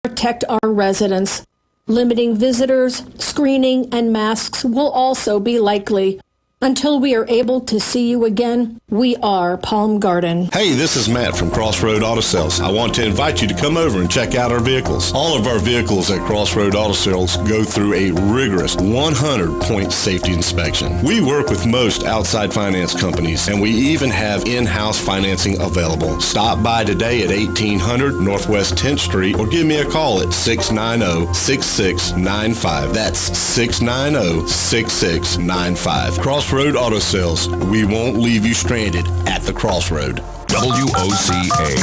protect our residents. Limiting visitors, screening, and masks will also be likely. Until we are able to see you again, we are Palm Garden. Hey, this is Matt from Crossroad Auto Sales. I want to invite you to come over and check out our vehicles. All of our vehicles at Crossroad Auto Sales go through a rigorous 100-point safety inspection. We work with most outside finance companies, and we even have in-house financing available. Stop by today at 1800 Northwest 10th Street or give me a call at 690-6695. That's 690-6695. Crossroad Auto Sales. We won't leave you stranded at the crossroad. WOCA.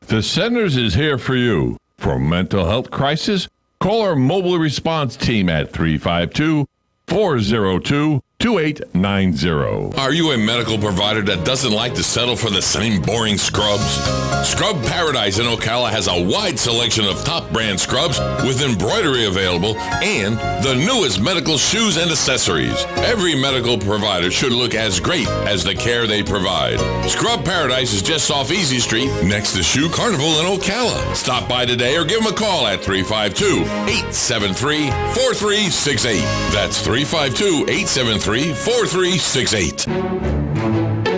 The Centers is here for you. For mental health crisis, call our mobile response team at 352-402-2890. Are you a medical provider that doesn't like to settle for the same boring scrubs? Scrub Paradise in Ocala has a wide selection of top brand scrubs with embroidery available and the newest medical shoes and accessories. Every medical provider should look as great as the care they provide. Scrub Paradise is just off Easy Street next to Shoe Carnival in Ocala. Stop by today or give them a call at 352-873-4368. That's 352-873-4368.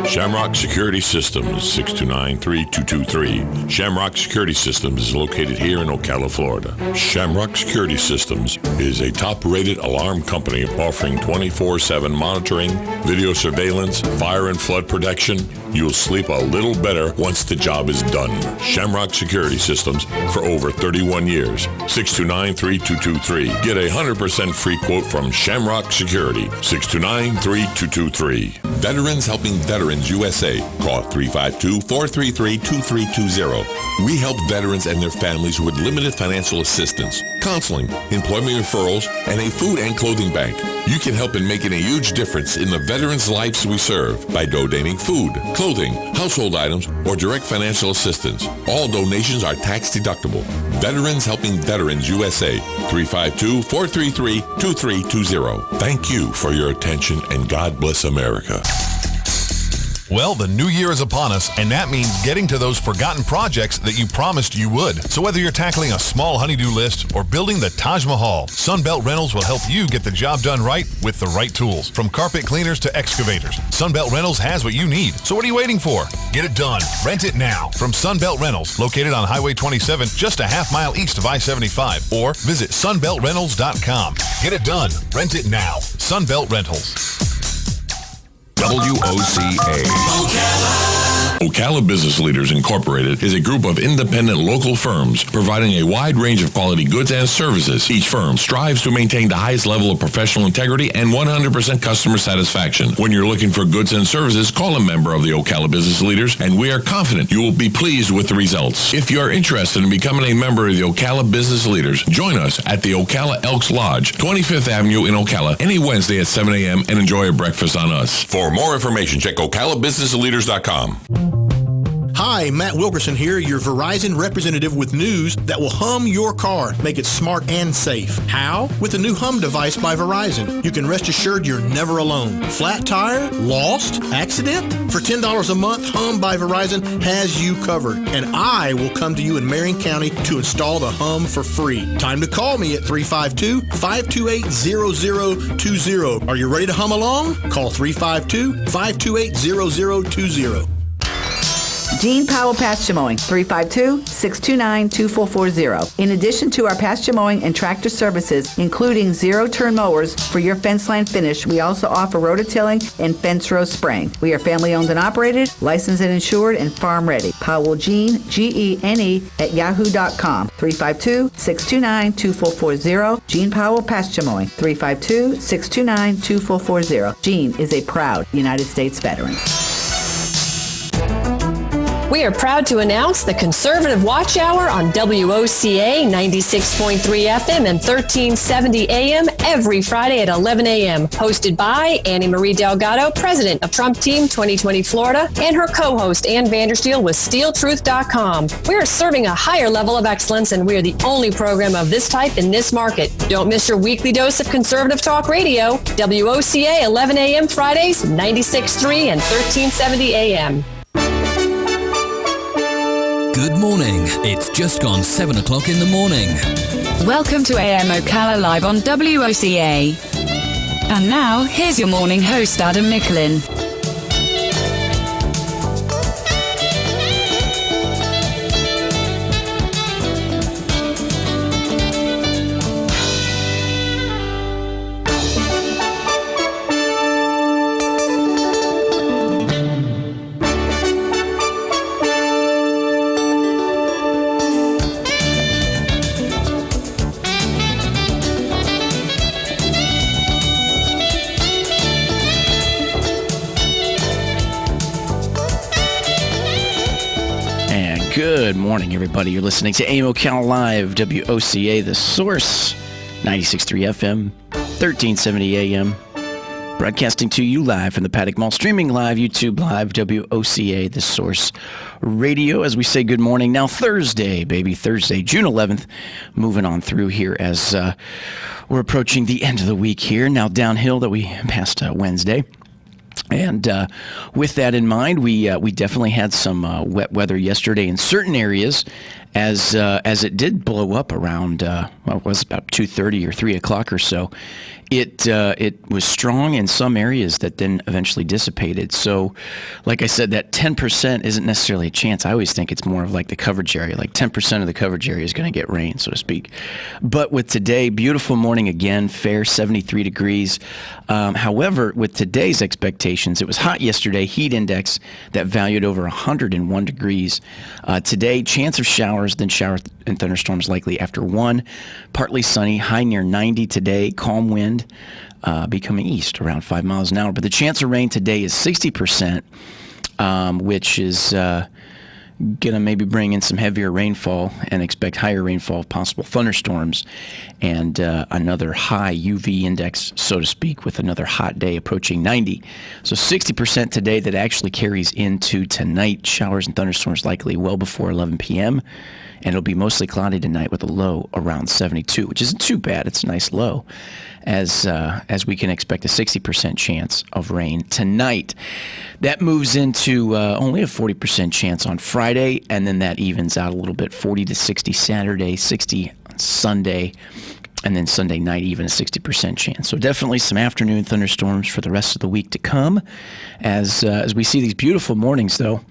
Shamrock Security Systems, 629-3223. Shamrock Security Systems is located here in Ocala, Florida. Shamrock Security Systems is a top-rated alarm company offering 24/7 monitoring, video surveillance, fire and flood protection. You'll sleep a little better once the job is done. Shamrock Security Systems for over 31 years. 629-3223. Get a 100% free quote from Shamrock Security. 629-3223. Veterans Helping Veterans USA. Call 352-433-2320. We help veterans and their families with limited financial assistance, counseling, employment referrals, and a food and clothing bank. You can help in making a huge difference in the veterans' lives we serve by donating food, clothing, household items, or direct financial assistance. All donations are tax deductible. Veterans Helping Veterans USA, 352-433-2320. Thank you for your attention and God bless America. Well, the new year is upon us, and that means getting to those forgotten projects that you promised you would. So whether you're tackling a small honey-do list or building the Taj Mahal, Sunbelt Rentals will help you get the job done right with the right tools. From carpet cleaners to excavators, Sunbelt Rentals has what you need. So what are you waiting for? Get it done. Rent it now from Sunbelt Rentals, located on Highway 27, just a half-mile east of I-75, or visit sunbeltrentals.com. Get it done. Rent it now. Sunbelt Rentals. WOCA. Ocala Business Leaders Incorporated is a group of independent local firms providing a wide range of quality goods and services. Each firm strives to maintain the highest level of professional integrity and 100% customer satisfaction. When you're looking for goods and services, call a member of the Ocala Business Leaders, and we are confident you will be pleased with the results. If you are interested in becoming a member of the Ocala Business Leaders, join us at the Ocala Elks Lodge, 25th Avenue in Ocala, any Wednesday at 7 a.m. and enjoy a breakfast on us. For more information, check OcalaBusinessLeaders.com. Hi, Matt Wilkerson here, your Verizon representative with news that will hum your car, make it smart and safe. How? With the new Hum device by Verizon. You can rest assured you're never alone. Flat tire? Lost? Accident? For $10 a month, Hum by Verizon has you covered. And I will come to you in Marion County to install the Hum for free. Time to call me at 352-528-0020. Are you ready to hum along? Call 352-528-0020. Gene Powell Pasture Mowing, 352-629-2440. In addition to our pasture mowing and tractor services, including zero-turn mowers for your fence line finish, we also offer rototilling and fence row spraying. We are family-owned and operated, licensed and insured, and farm-ready. Powell Gene, Gene, at yahoo.com. 352-629-2440. Gene Powell Pasture Mowing, 352-629-2440. Gene is a proud United States veteran. We are proud to announce the Conservative Watch Hour on WOCA 96.3 FM and 1370 AM every Friday at 11 a.m. Hosted by Annie Marie Delgado, President of Trump Team 2020 Florida, and her co-host Ann Vandersteel with SteelTruth.com. We are serving a higher level of excellence, and we are the only program of this type in this market. Don't miss your weekly dose of conservative talk radio. WOCA 11 a.m. Fridays, 96.3 and 1370 a.m. Good morning. It's just gone 7 o'clock in the morning. Welcome to AM Ocala Live on WOCA. And now, here's your morning host, Adam Micklin. Good morning, everybody. You're listening to AM Ocala Live, WOCA, The Source, 96.3 FM, 1370 AM. Broadcasting to you live from the Paddock Mall, streaming live, YouTube Live, WOCA, The Source Radio. As we say good morning, now Thursday, baby, Thursday, June 11th. Moving on through here as we're approaching the end of the week here. Now downhill that we passed Wednesday. And with that in mind, we definitely had some wet weather yesterday in certain areas, as it did blow up around it was about 2:30 or 3 o'clock or so. It was strong in some areas that then eventually dissipated. So, like I said, that 10% isn't necessarily a chance. I always think it's more of like the coverage area. Like 10% of the coverage area is going to get rain, so to speak. But with today, beautiful morning again, fair 73 degrees. However, with today's expectations, it was hot yesterday, heat index that valued over 101 degrees. Today, chance of showers, then showers and thunderstorms likely after 1. Partly sunny, high near 90 today, calm wind. Becoming east around 5 miles an hour. But the chance of rain today is 60%, which is going to maybe bring in some heavier rainfall and expect higher rainfall, possible thunderstorms, and another high UV index, so to speak, with another hot day approaching 90. So 60% today that actually carries into tonight. Showers and thunderstorms likely well before 11 p.m., and it'll be mostly cloudy tonight with a low around 72, which isn't too bad. It's a nice low, as we can expect a 60% chance of rain tonight. That moves into only a 40% chance on Friday, and then that evens out a little bit, 40 to 60 Saturday, 60 on Sunday, and then Sunday night even a 60% chance. So definitely some afternoon thunderstorms for the rest of the week to come. As we see these beautiful mornings, though,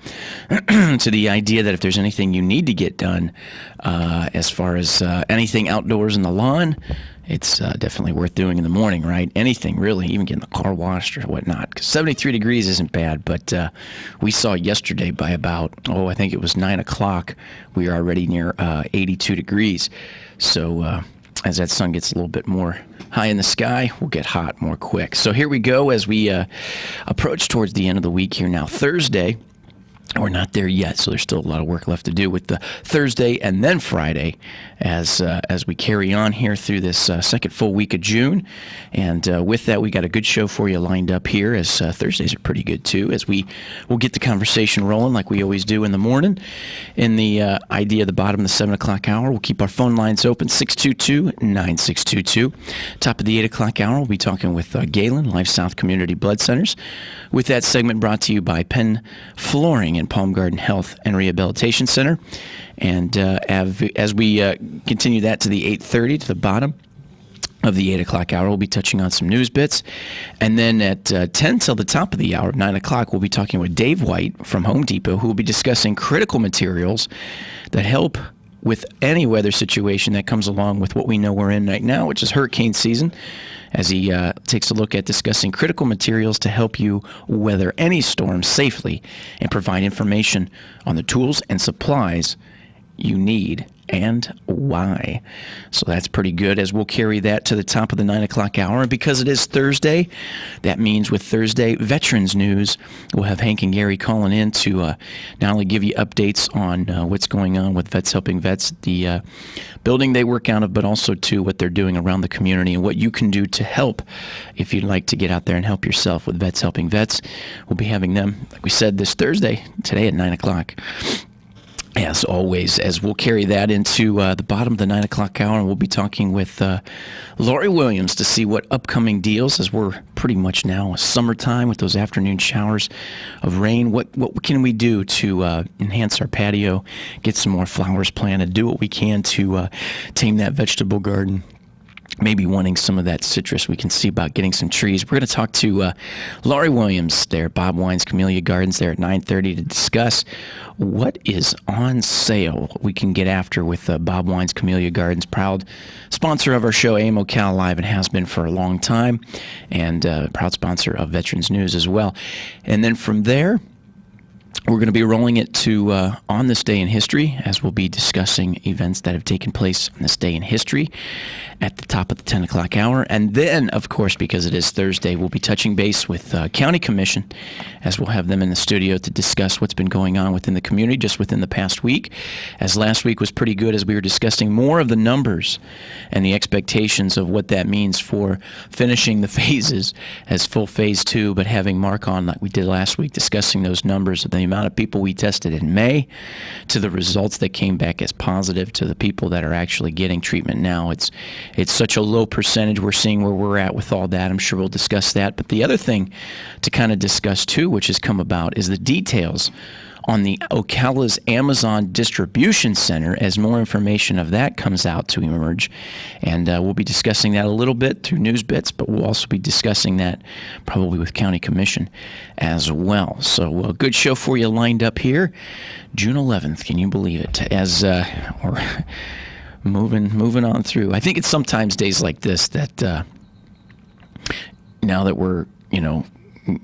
to the idea that if there's anything you need to get done as far as anything outdoors in the lawn, it's definitely worth doing in the morning, right? Anything, really, even getting the car washed or whatnot. 'Cause 73 degrees isn't bad, but we saw yesterday by about, I think it was 9 o'clock, we were already near 82 degrees. So as that sun gets a little bit more high in the sky, we'll get hot more quick. So here we go as we approach towards the end of the week here now. Thursday, we're not there yet, so there's still a lot of work left to do with the Thursday and then Friday as we carry on here through this second full week of June. And with that, we got a good show for you lined up here, as Thursdays are pretty good too, as we'll get the conversation rolling like we always do in the morning. In the idea of the bottom of the 7 o'clock hour, we'll keep our phone lines open, 622-9622. Top of the 8 o'clock hour, we'll be talking with Galen, Life South Community Blood Centers. With that segment brought to you by Penn Flooring and Palm Garden Health and Rehabilitation Center. And as we continue that to the 8:30, to the bottom of the 8 o'clock hour, we'll be touching on some news bits. And then at 10 till the top of the hour, 9 o'clock, we'll be talking with Dave White from Home Depot, who will be discussing critical materials that help with any weather situation that comes along with what we know we're in right now, which is hurricane season, as he takes a look at discussing critical materials to help you weather any storm safely and provide information on the tools and supplies you need and why. So that's pretty good, as we'll carry that to the top of the 9 o'clock hour. And because it is Thursday, that means with Thursday Veterans News, we'll have Hank and Gary calling in to not only give you updates on what's going on with Vets Helping Vets, the building they work out of, but also to what they're doing around the community and what you can do to help if you'd like to get out there and help yourself with Vets Helping Vets. We'll be having them, like we said, this Thursday, today at 9 o'clock. as always, as we'll carry that into the bottom of the 9 o'clock hour, and we'll be talking with Lori Williams to see what upcoming deals, as we're pretty much now summertime with those afternoon showers of rain. What can we do to enhance our patio, get some more flowers planted, do what we can to tame that vegetable garden? Maybe wanting some of that citrus, we can see about getting some trees. We're going to talk to Laurie Williams there, Bob Wine's Camellia Gardens there at 9:30 to discuss what is on sale, what we can get after with Bob Wine's Camellia Gardens, proud sponsor of our show, AM Ocala Live, and has been for a long time, and proud sponsor of Veterans News as well. And then from there, we're going to be rolling it to On This Day in History, as we'll be discussing events that have taken place on this day in history at the top of the 10 o'clock hour. And then, of course, because it is Thursday, we'll be touching base with County Commission, as we'll have them in the studio to discuss what's been going on within the community just within the past week, as last week was pretty good as we were discussing more of the numbers and the expectations of what that means for finishing the phases as full phase 2, but having Mark on like we did last week, discussing those numbers of the amount of people we tested in May to the results that came back as positive to the people that are actually getting treatment now. It's such a low percentage. We're seeing where we're at with all that. I'm sure we'll discuss that. But the other thing to kind of discuss too, which has come about, is the details on the Ocala's Amazon Distribution Center as more information of that comes out to emerge. And we'll be discussing that a little bit through news bits, but we'll also be discussing that probably with County Commission as well. So a good show for you lined up here. June 11th, can you believe it? As we're moving on through. I think it's sometimes days like this that now that we're,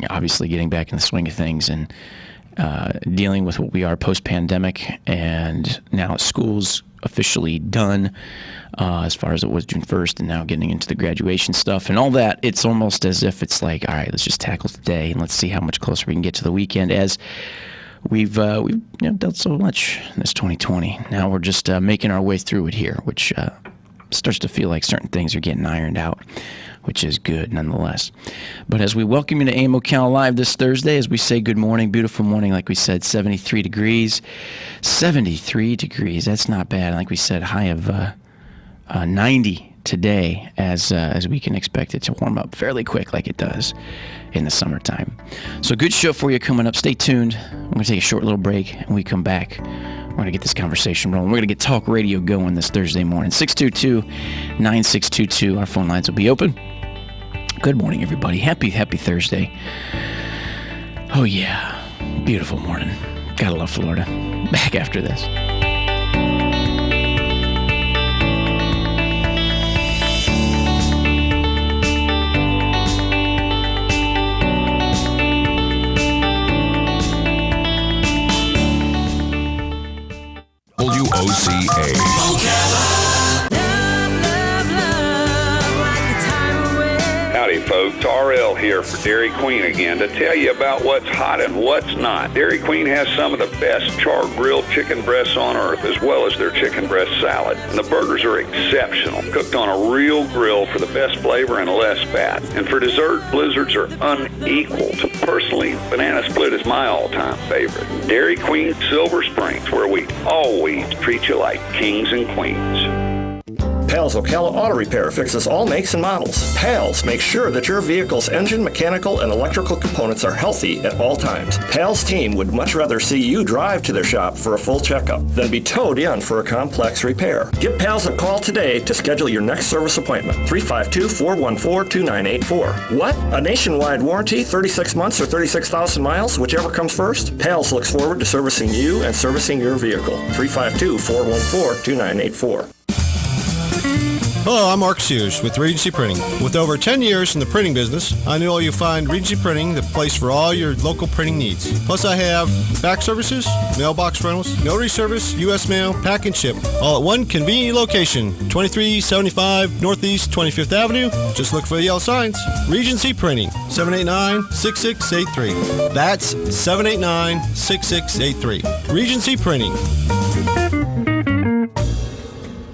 obviously getting back in the swing of things and dealing with what we are post-pandemic, and now school's officially done as far as it was June 1st, and now getting into the graduation stuff and all that, it's almost as if it's like, all right, let's just tackle today and let's see how much closer we can get to the weekend, as we've dealt so much in this 2020. Now we're just making our way through it here, which starts to feel like certain things are getting ironed out, which is good nonetheless. But as we welcome you to AM Ocala Live this Thursday, as we say good morning, beautiful morning, like we said, 73 degrees. 73 degrees, that's not bad. Like we said, high of 90 today, as we can expect it to warm up fairly quick like it does in the summertime. So good show for you coming up. Stay tuned. I'm going to take a short little break, and when we come back, we're going to get this conversation rolling. We're going to get talk radio going this Thursday morning. 622-9622. Our phone lines will be open. Good morning, everybody. Happy Thursday. Oh, yeah. Beautiful morning. Gotta love Florida. Back after this. WOCA. Howdy, folks. RL here for Dairy Queen again to tell you about what's hot and what's not. Dairy Queen has some of the best char-grilled chicken breasts on earth, as well as their chicken breast salad. And the burgers are exceptional, cooked on a real grill for the best flavor and less fat. And for dessert, blizzards are unequaled. Personally, banana split is my all-time favorite. Dairy Queen Silver Springs, where we always treat you like kings and queens. Pals Ocala Auto Repair fixes all makes and models. Pals makes sure that your vehicle's engine, mechanical, and electrical components are healthy at all times. Pals team would much rather see you drive to their shop for a full checkup than be towed in for a complex repair. Give Pals a call today to schedule your next service appointment. 352-414-2984. What? A nationwide warranty, 36 months or 36,000 miles, whichever comes first? Pals looks forward to servicing you and servicing your vehicle. 352-414-2984. Hello, I'm Mark Sears with Regency Printing. With over 10 years in the printing business, I know you'll find Regency Printing the place for all your local printing needs. Plus, I have fax services, mailbox rentals, notary service, U.S. mail, pack and ship, all at one convenient location, 2375 Northeast 25th Avenue. Just look for the yellow signs. Regency Printing, 789-6683. That's 789-6683. Regency Printing.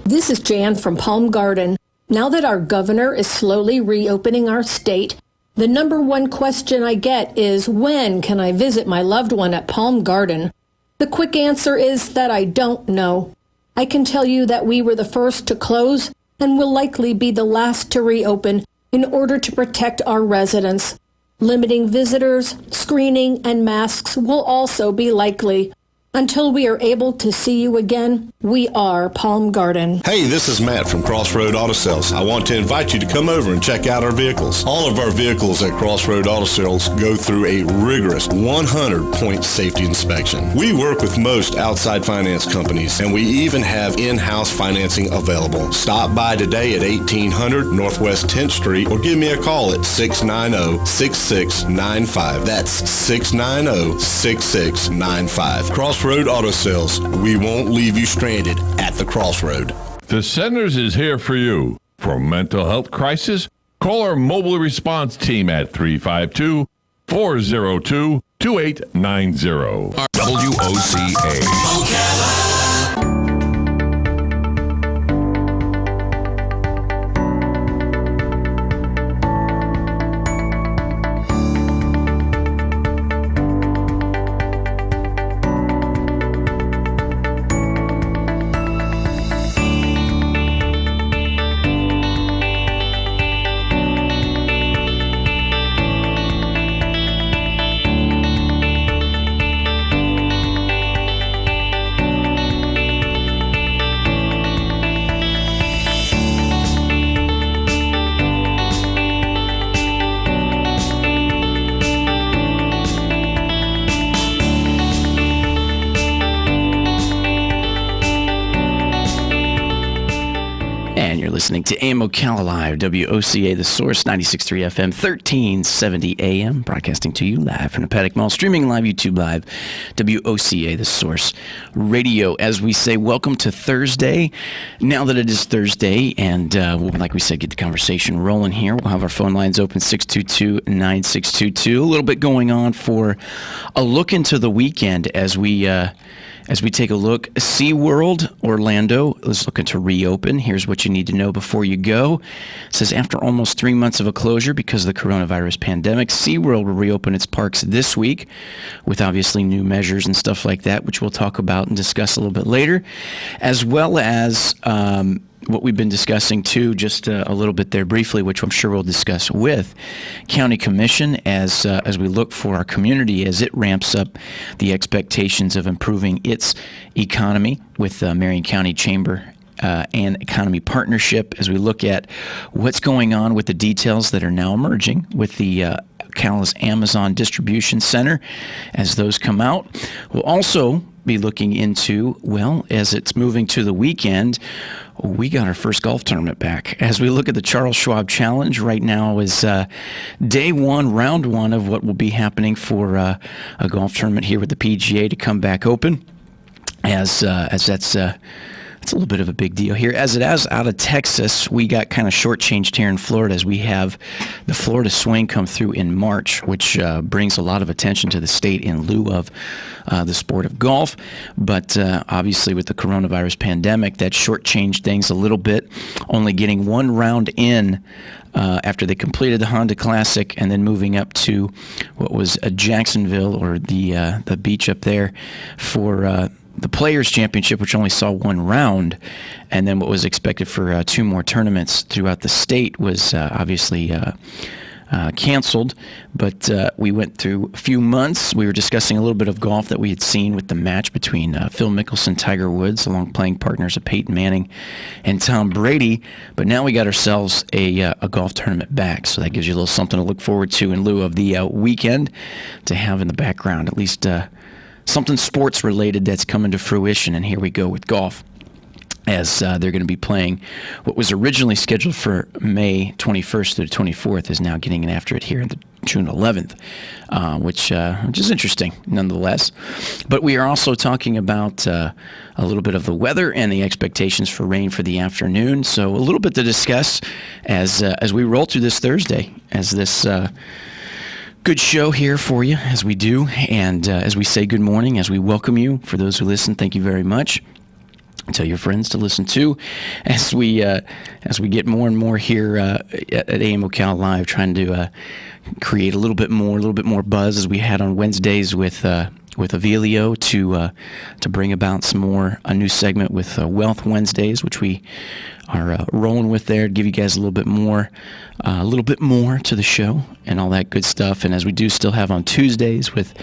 This is Jan from Palm Garden. Now that our governor is slowly reopening our state, the number one question I get is, when can I visit my loved one at Palm Garden? The quick answer is that I don't know. I can tell you that we were the first to close and will likely be the last to reopen in order to protect our residents. Limiting visitors, screening, and masks will also be likely. Until we are able to see you again, we are Palm Garden. Hey, this is Matt from Crossroad Auto Sales. I want to invite you to come over and check out our vehicles. All of our vehicles at Crossroad Auto Sales go through a rigorous 100-point safety inspection. We work with most outside finance companies, and we even have in-house financing available. Stop by today at 1800 Northwest 10th Street or give me a call at 690-6695. That's 690-6695. Crossroad Auto Sales. We won't leave you stranded at the crossroad. The Centers is here for you. For mental health crisis, call our mobile response team at 352-402-2890. WOCA. Listening to AM Ocala Live, WOCA, The Source, 96.3 FM, 1370 AM, broadcasting to you live from the Paddock Mall, streaming live, YouTube Live, WOCA, The Source Radio. As we say, welcome to Thursday. Now that it is Thursday, and we'll, like we said, get the conversation rolling here. We'll have our phone lines open, 622-9622. A little bit going on for a look into the weekend as we take a look. SeaWorld Orlando is looking to reopen. Here's what you need to know before you go. It says, after almost 3 months of a closure because of the coronavirus pandemic, SeaWorld will reopen its parks this week with obviously new measures and stuff like that, which we'll talk about and discuss a little bit later, as well as what we've been discussing too, just a little bit there briefly, which I'm sure we'll discuss with County Commission as we look for our community as it ramps up the expectations of improving its economy with Marion County Chamber and Economy Partnership, as we look at what's going on with the details that are now emerging with the Ocala's Amazon Distribution Center as those come out. We'll also be looking into, well, as it's moving to the weekend, we got our first golf tournament back. As we look at the Charles Schwab Challenge, right now is day one, round one of what will be happening for a golf tournament here with the PGA to come back open, as that's it's a little bit of a big deal here. As it is out of Texas, we got kind of shortchanged here in Florida as we have the Florida Swing come through in March, which brings a lot of attention to the state in lieu of the sport of golf. But obviously with the coronavirus pandemic, that shortchanged things a little bit, only getting one round in after they completed the Honda Classic and then moving up to what was a Jacksonville, or the beach up there, for the Players' Championship, which only saw one round, and then what was expected for two more tournaments throughout the state was obviously canceled. But we went through a few months. We were discussing a little bit of golf that we had seen with the match between Phil Mickelson, Tiger Woods, along playing partners of Peyton Manning and Tom Brady. But now we got ourselves a golf tournament back, so that gives you a little something to look forward to in lieu of the weekend, to have in the background at least something sports related that's coming to fruition. And here we go with golf, as they're going to be playing what was originally scheduled for May 21st through the 24th is now getting in after it here the June 11th, which is interesting nonetheless. But we are also talking about a little bit of the weather and the expectations for rain for the afternoon. So a little bit to discuss as we roll through this Thursday, as this good show here for you, as we do, and as we say good morning, as we welcome you. For those who listen, thank you very much. Tell your friends to listen too, as we get more and more here at AM Ocala Live, trying to create a little bit more buzz, as we had on Wednesdays with with Avelio to bring about a new segment with Wealth Wednesdays, which we are rolling with there to give you guys a little bit more to the show and all that good stuff. And as we do still have on Tuesdays with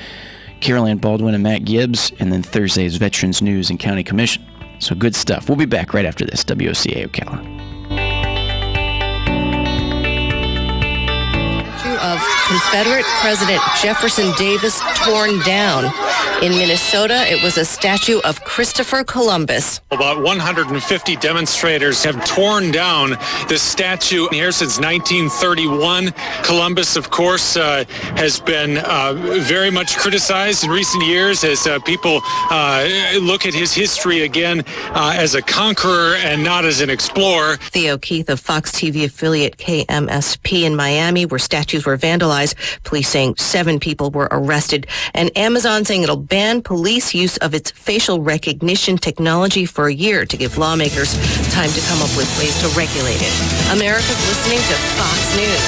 Carol Ann Baldwin and Matt Gibbs, and then Thursdays Veterans News and County Commission. So good stuff. We'll be back right after this. WOCA Ocala. Of Confederate President Jefferson Davis torn down. In Minnesota, it was a statue of Christopher Columbus. About 150 demonstrators have torn down this statue here since 1931. Columbus, of course, has been very much criticized in recent years as people look at his history again as a conqueror and not as an explorer. Theo Keith of Fox TV affiliate KMSP in Miami, where statues were vandalized. Police saying 7 people were arrested. And Amazon saying it'll ban police use of its facial recognition technology for a year to give lawmakers time to come up with ways to regulate it. America's listening to Fox News.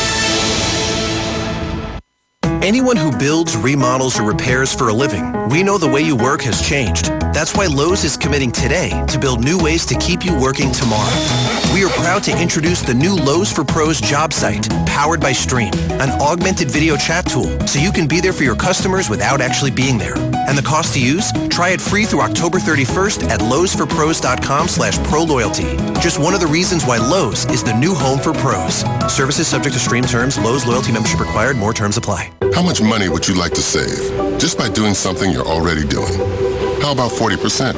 Anyone who builds, remodels, or repairs for a living, we know the way you work has changed. That's why Lowe's is committing today to build new ways to keep you working tomorrow. We are proud to introduce the new Lowe's for Pros job site, powered by Stream, an augmented video chat tool, so you can be there for your customers without actually being there. And the cost to use? Try it free through October 31st at lowesforpros.com/proloyalty. Just one of the reasons why Lowe's is the new home for pros. Services subject to Stream terms. Lowe's loyalty membership required. More terms apply. How much money would you like to save just by doing something you're already doing? How about 40%?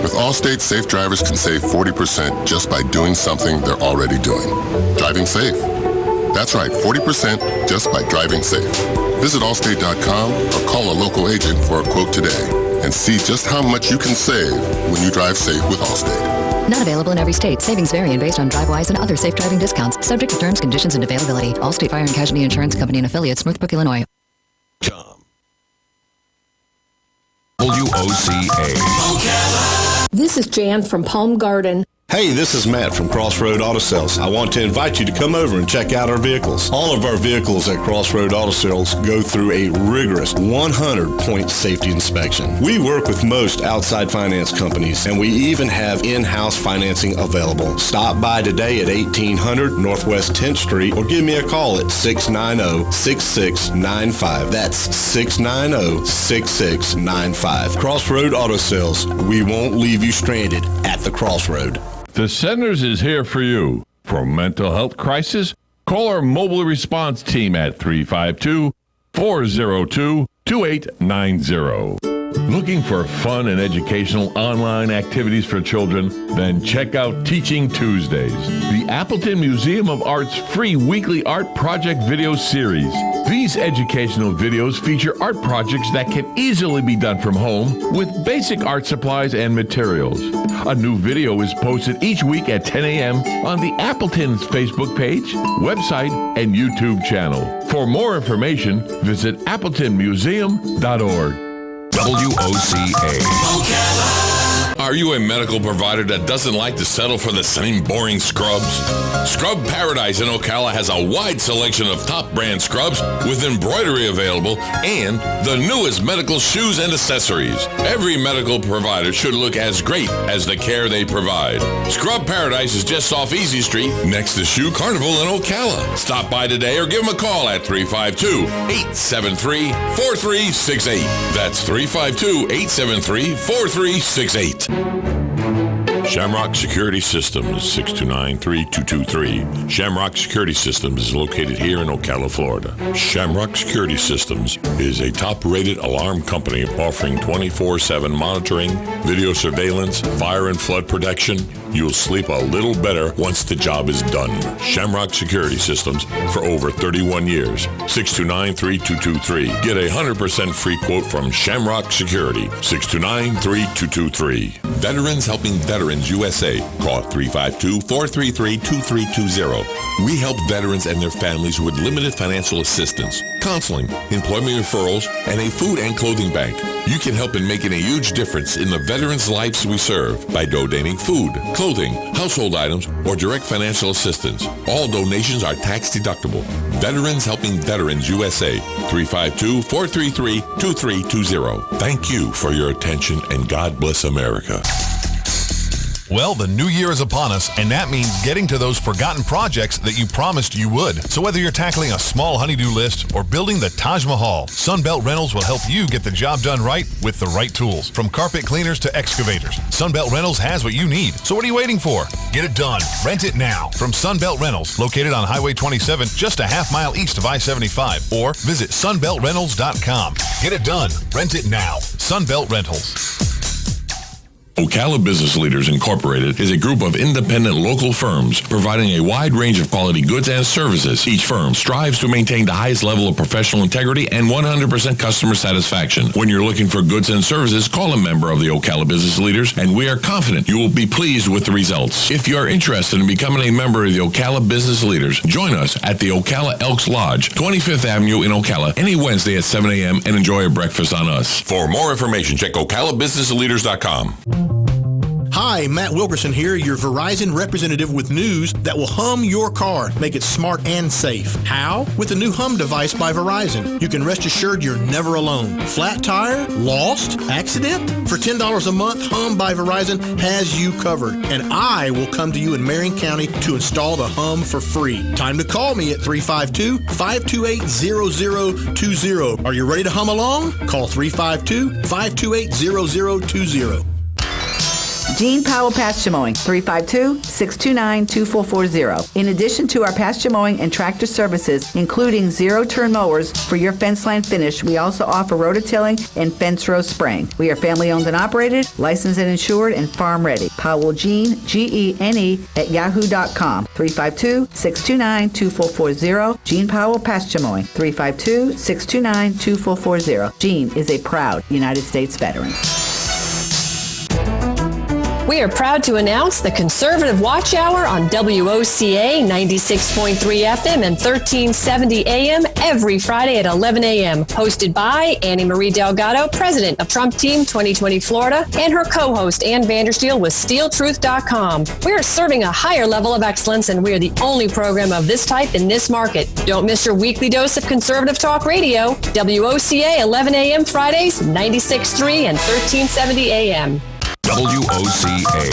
With Allstate, safe drivers can save 40% just by doing something they're already doing. Driving safe. That's right, 40% just by driving safe. Visit Allstate.com or call a local agent for a quote today and see just how much you can save when you drive safe with Allstate. Not available in every state. Savings vary based on DriveWise and other safe driving discounts. Subject to terms, conditions, and availability. Allstate Fire and Casualty Insurance Company and Affiliates, Northbrook, Illinois. WOCA. This is Jan from Palm Garden. Hey, this is Matt from Crossroad Auto Sales. I want to invite you to come over and check out our vehicles. All of our vehicles at Crossroad Auto Sales go through a rigorous 100-point safety inspection. We work with most outside finance companies, and we even have in-house financing available. Stop by today at 1800 Northwest 10th Street or give me a call at 690-6695. That's 690-6695. Crossroad Auto Sales. We won't leave you stranded at the crossroad. The Centers is here for you. For mental health crisis, call our mobile response team at 352-402-2890. Looking for fun and educational online activities for children? Then check out Teaching Tuesdays, the Appleton Museum of Art's free weekly art project video series. These educational videos feature art projects that can easily be done from home with basic art supplies and materials. A new video is posted each week at 10 a.m. on the Appleton's Facebook page, website, and YouTube channel. For more information, visit appletonmuseum.org. WOCA. Are you a medical provider that doesn't like to settle for the same boring scrubs? Scrub Paradise in Ocala has a wide selection of top brand scrubs with embroidery available and the newest medical shoes and accessories. Every medical provider should look as great as the care they provide. Scrub Paradise is just off Easy Street next to Shoe Carnival in Ocala. Stop by today or give them a call at 352-873-4368. That's 352-873-4368. Shamrock Security Systems, 629-3223. Shamrock Security Systems is located here in Ocala, Florida. Shamrock Security Systems is a top-rated alarm company offering 24/7 monitoring, video surveillance, fire and flood protection. You'll sleep a little better once the job is done. Shamrock Security Systems for over 31 years. 629-3223. Get a 100% free quote from Shamrock Security. 629-3223. Veterans helping veterans Veterans USA. Call 352-433-2320. We help veterans and their families with limited financial assistance, counseling, employment referrals, and a food and clothing bank. You can help in making a huge difference in the veterans' lives we serve by donating food, clothing, household items, or direct financial assistance. All donations are tax deductible. Veterans Helping Veterans USA, 352-433-2320. Thank you for your attention, and God bless America. Well, the new year is upon us, and that means getting to those forgotten projects that you promised you would. So whether you're tackling a small honey-do list or building the Taj Mahal, Sunbelt Rentals will help you get the job done right with the right tools. From carpet cleaners to excavators, Sunbelt Rentals has what you need. So what are you waiting for? Get it done. Rent it now from Sunbelt Rentals, located on Highway 27, just a half mile east of I-75, or visit sunbeltrentals.com. Get it done. Rent it now. Sunbelt Rentals. Ocala Business Leaders Incorporated is a group of independent local firms providing a wide range of quality goods and services. Each firm strives to maintain the highest level of professional integrity and 100% customer satisfaction. When you're looking for goods and services, call a member of the Ocala Business Leaders, and we are confident you will be pleased with the results. If you are interested in becoming a member of the Ocala Business Leaders, join us at the Ocala Elks Lodge, 25th Avenue in Ocala, any Wednesday at 7 a.m. and enjoy a breakfast on us. For more information, check OcalaBusinessLeaders.com. Hi, Matt Wilkerson here, your Verizon representative with news that will hum your car, make it smart and safe. How? With the new Hum device by Verizon. You can rest assured you're never alone. Flat tire? Lost? Accident? For $10 a month, Hum by Verizon has you covered. And I will come to you in Marion County to install the Hum for free. Time to call me at 352-528-0020. Are you ready to hum along? Call 352-528-0020. Gene Powell Pasture Mowing, 352-629-2440. In addition to our pasture mowing and tractor services, including zero-turn mowers for your fence line finish, we also offer rototilling and fence row spraying. We are family-owned and operated, licensed and insured, and farm-ready. Powell Gene, Gene, at yahoo.com, 352-629-2440. Gene Powell Pasture Mowing, 352-629-2440. Gene is a proud United States veteran. We are proud to announce the Conservative Watch Hour on WOCA 96.3 FM and 1370 AM every Friday at 11 a.m. Hosted by Annie Marie Delgado, president of Trump Team 2020 Florida, and her co-host Ann Vandersteel with SteelTruth.com. We are serving a higher level of excellence, and we are the only program of this type in this market. Don't miss your weekly dose of conservative talk radio. WOCA 11 a.m. Fridays, 96.3 and 1370 a.m. WOCA.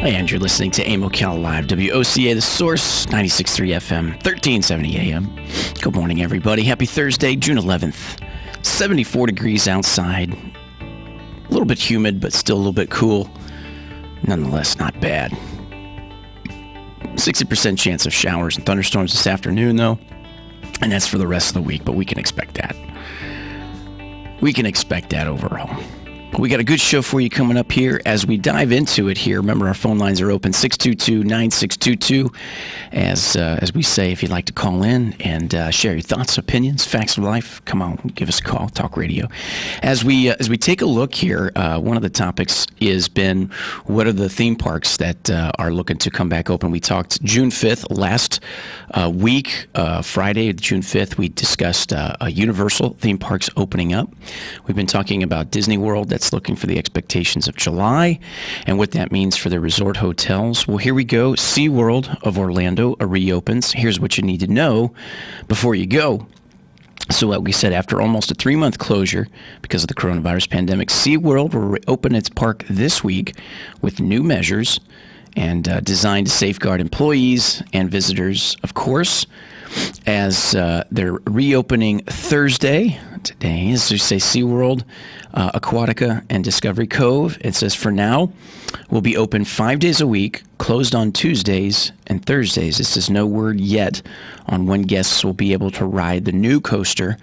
And you're listening to AIM Ocala Live, WOCA, The Source, 96.3 FM, 1370 AM. Good morning, everybody. Happy Thursday, June 11th. 74 degrees outside. A little bit humid, but still a little bit cool. Nonetheless, not bad. 60% chance of showers and thunderstorms this afternoon, though. And that's for the rest of the week, but we can expect that. We can expect that overall. We got a good show for you coming up here as we dive into it here. Remember, our phone lines are open, 622-9622. As we say, if you'd like to call in and share your thoughts, opinions, facts of life, come on, give us a call, talk radio. As we take a look here, one of the topics has been what are the theme parks that are looking to come back open. We talked June 5th last week, Friday, June 5th, we discussed Universal theme parks opening up. We've been talking about Disney World, that's looking for the expectations of July and what that means for the resort hotels. Well, here we go. SeaWorld of Orlando reopens. Here's what you need to know before you go. So like we said, after almost a 3-month closure because of the coronavirus pandemic, SeaWorld will reopen its park this week with new measures and designed to safeguard employees and visitors, of course, as they're reopening Thursday. Today, as we say, SeaWorld, Aquatica, and Discovery Cove. It says for now, will be open 5 days a week, closed on Tuesdays and Thursdays. This is no word yet on when guests will be able to ride the new coaster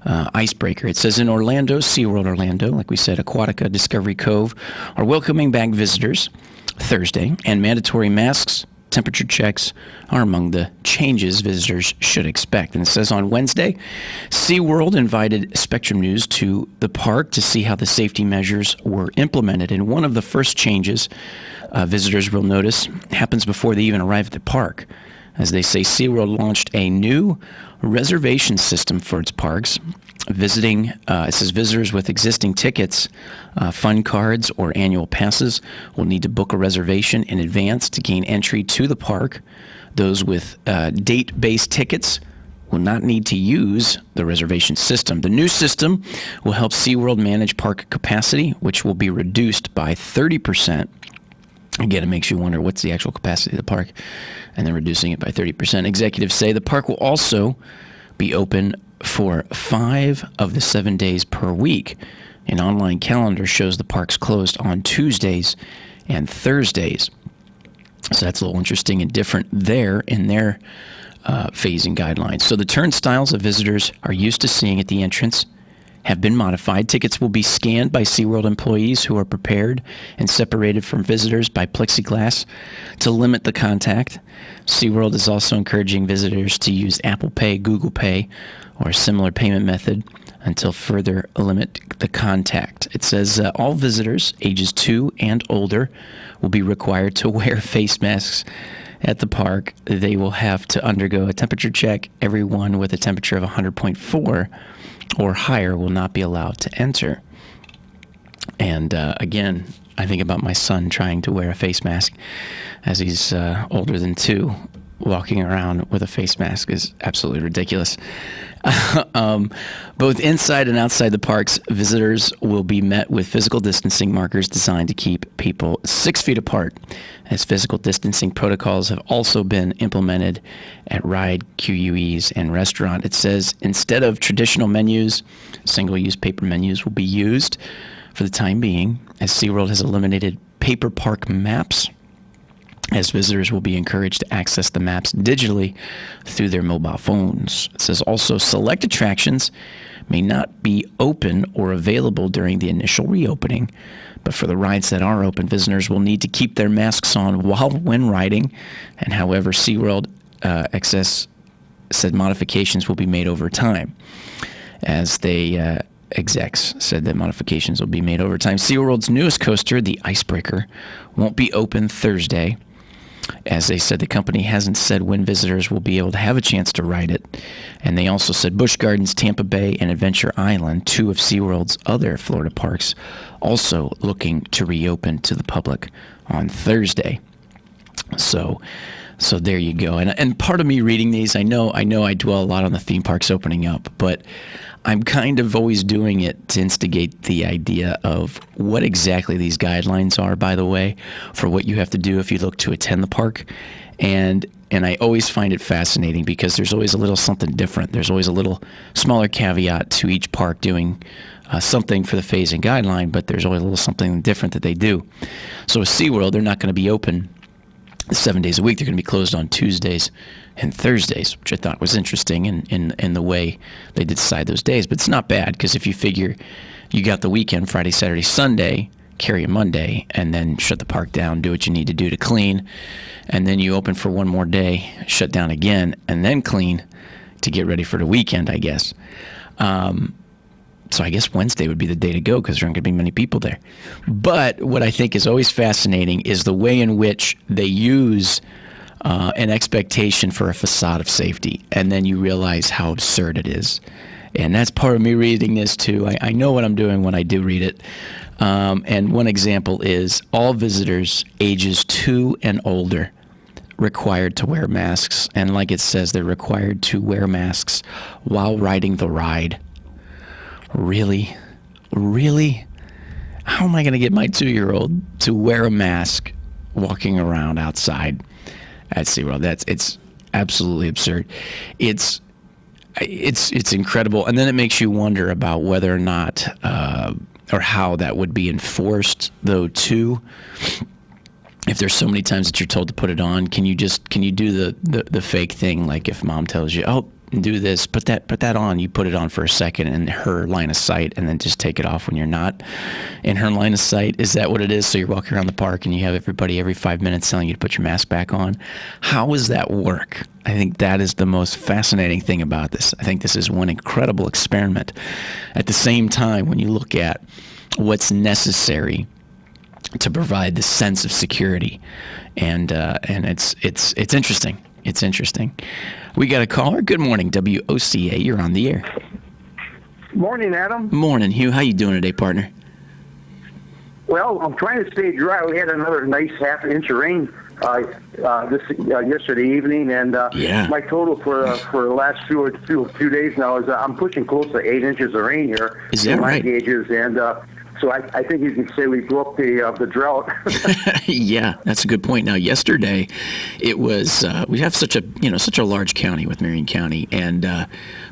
icebreaker. It says in Orlando, SeaWorld Orlando, like we said, Aquatica, Discovery Cove, are welcoming back visitors Thursday, and mandatory masks, temperature checks are among the changes visitors should expect. And it says on Wednesday, SeaWorld invited Spectrum News to the park to see how the safety measures were implemented. And one of the first changes visitors will notice happens before they even arrive at the park. As they say, SeaWorld launched a new reservation system for its parks. It says visitors with existing tickets, fun cards, or annual passes will need to book a reservation in advance to gain entry to the park. Those with date-based tickets will not need to use the reservation system. The new system will help SeaWorld manage park capacity, which will be reduced by 30%. Again, it makes you wonder what's the actual capacity of the park, and then reducing it by 30%. Executives say the park will also be open for 5 of the 7 days per week. An online calendar shows the park's closed on Tuesdays and Thursdays. So that's a little interesting and different there in their phasing guidelines. So the turnstiles that visitors are used to seeing at the entrance have been modified. Tickets will be scanned by SeaWorld employees who are prepared and separated from visitors by plexiglass to limit the contact. SeaWorld is also encouraging visitors to use Apple Pay, Google Pay, or a similar payment method until further limit the contact. It says all visitors ages 2 and older will be required to wear face masks at the park. They will have to undergo a temperature check. Everyone with a temperature of 100.4 or higher will not be allowed to enter. And again, I think about my son trying to wear a face mask as he's older than 2. Walking around with a face mask is absolutely ridiculous. Both inside and outside the parks, visitors will be met with physical distancing markers designed to keep people 6 feet apart, as physical distancing protocols have also been implemented at ride QUEs and restaurant. It says instead of traditional menus, single-use paper menus will be used for the time being, as SeaWorld has eliminated paper park maps, as visitors will be encouraged to access the maps digitally through their mobile phones. It says also select attractions may not be open or available during the initial reopening, but for the rides that are open, visitors will need to keep their masks on when riding. And however, SeaWorld Access said modifications will be made over time. As they execs said that modifications will be made over time. SeaWorld's newest coaster, the Icebreaker, won't be open Thursday. As they said, the company hasn't said when visitors will be able to have a chance to ride it. And they also said Busch Gardens, Tampa Bay, and Adventure Island, 2 of SeaWorld's other Florida parks, also looking to reopen to the public on Thursday. So there you go. And part of me reading these, I know I dwell a lot on the theme parks opening up, but I'm kind of always doing it to instigate the idea of what exactly these guidelines are, by the way, for what you have to do if you look to attend the park. And I always find it fascinating because there's always a little something different. There's always a little smaller caveat to each park doing something for the phasing guideline, but there's always a little something different that they do. So with SeaWorld, they're not going to be open 7 days a week. They're going to be closed on Tuesdays and Thursdays, which I thought was interesting in the way they decide those days. But it's not bad because if you figure you got the weekend, Friday, Saturday, Sunday, carry a Monday, and then shut the park down, do what you need to do to clean, and then you open for one more day, shut down again, and then clean to get ready for the weekend, I guess. So I guess Wednesday would be the day to go because there aren't going to be many people there. But what I think is always fascinating is the way in which they use an expectation for a facade of safety, and then you realize how absurd it is. And that's part of me reading this too. I know what I'm doing when I do read it. And one example is all visitors ages 2 and older required to wear masks. And like it says, they're required to wear masks while riding the ride. Really? How am I going to get my 2-year-old to wear a mask walking around outside at SeaWorld? It's absolutely absurd. It's incredible. And then it makes you wonder about whether or not or how that would be enforced, though, too. If there's so many times that you're told to put it on, can you do the fake thing, like if mom tells you, oh, and do this, put that on. You put it on for a second in her line of sight, and then just take it off when you're not in her line of sight. Is that what it is? So you're walking around the park and you have everybody every 5 minutes telling you to put your mask back on. How does that work? I think that is the most fascinating thing about this. I think this is one incredible experiment. At the same time, when you look at what's necessary to provide the sense of security, and it's interesting. It's interesting. We got a caller. Good morning, WOCA. You're on the air. Morning, Adam. Morning, Hugh. How you doing today, partner? Well, I'm trying to stay dry. We had another nice half-inch of rain yesterday evening, and my total for the last few days now is I'm pushing close to 8 inches of rain here. Is that right? My gauges, and so I think you can say we broke the drought. Yeah, that's a good point. Now, yesterday, it was we have such a large county with Marion County, and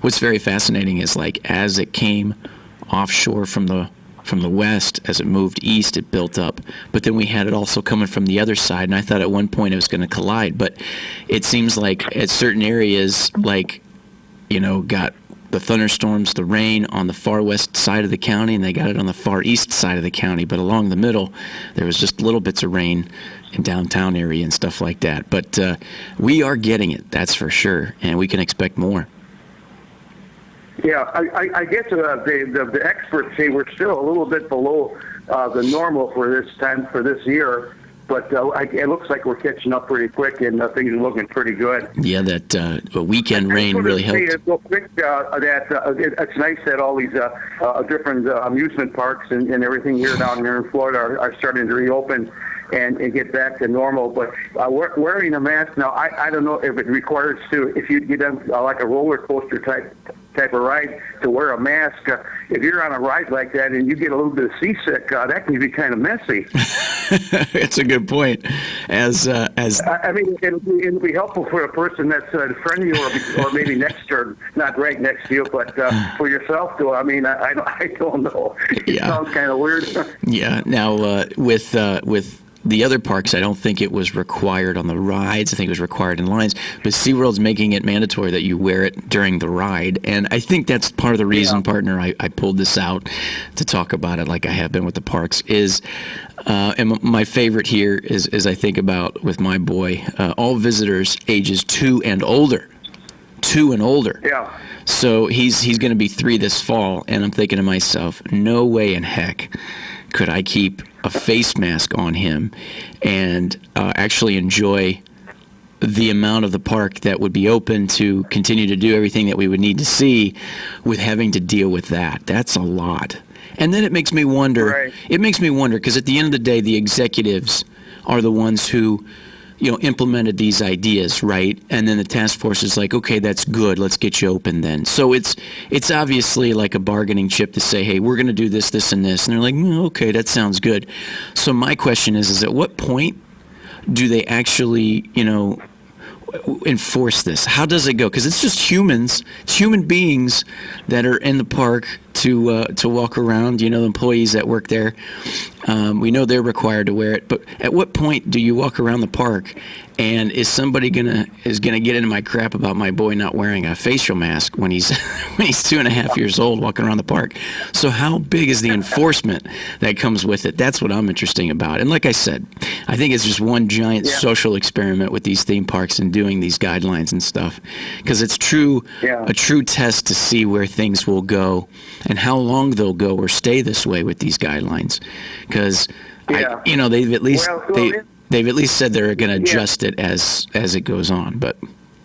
what's very fascinating is as it came offshore from the west, as it moved east, it built up. But then we had it also coming from the other side, and I thought at one point it was going to collide. But it seems like at certain areas, got the thunderstorms, the rain on the far west side of the county, and they got it on the far east side of the county. But along the middle, there was just little bits of rain in downtown area and stuff like that. But we are getting it, that's for sure, and we can expect more. Yeah, I guess the experts say we're still a little bit below the normal for this time for this year, but it looks like we're catching up pretty quick, and things are looking pretty good. Yeah, that weekend rain really helped. Real quick, it's nice that all these different amusement parks and everything down here in Florida are starting to reopen and get back to normal. But wearing a mask now, I don't know if it requires if you get on like a roller coaster type of ride to wear a mask. If you're on a ride like that and you get a little bit of seasick, that can be kind of messy. It's a good point. I mean, it'll be helpful for a person that's in front of you or maybe next or not right next to you, but for yourself, though, I mean, I don't know. It sounds kind of weird. Yeah. Now, with the other parks, I don't think it was required on the rides. I think it was required in lines. But SeaWorld's making it mandatory that you wear it during the ride. And I think that's part of the reason, partner, I pulled this out to talk about it like I have been with the parks is, and my favorite here is I think about with my boy, all visitors ages 2 and older. 2 and older. Yeah. So he's going to be 3 this fall. And I'm thinking to myself, no way in heck could I keep a face mask on him and actually enjoy the amount of the park that would be open to continue to do everything that we would need to see with having to deal with that. That's a lot. And then it makes me wonder, because at the end of the day, the executives are the ones who implemented these ideas, right? And then the task force is like, okay, that's good. Let's get you open then. So it's obviously like a bargaining chip to say, hey, we're going to do this, this, and this. And they're like, okay, that sounds good. So my question is at what point do they actually, enforce this? How does it go? Because it's just humans, it's human beings that are in the park to walk around, the employees that work there. We know they're required to wear it, but at what point do you walk around the park and is somebody gonna get into my crap about my boy not wearing a facial mask when he's 2.5 years old walking around the park? So how big is the enforcement that comes with it? That's what I'm interested about. And like I said, I think it's just one giant social experiment with these theme parks and doing these guidelines and stuff, because it's a true test to see where things will go and how long they'll go or stay this way with these guidelines. Because they've at least they've at least said they're going to adjust it as it goes on, but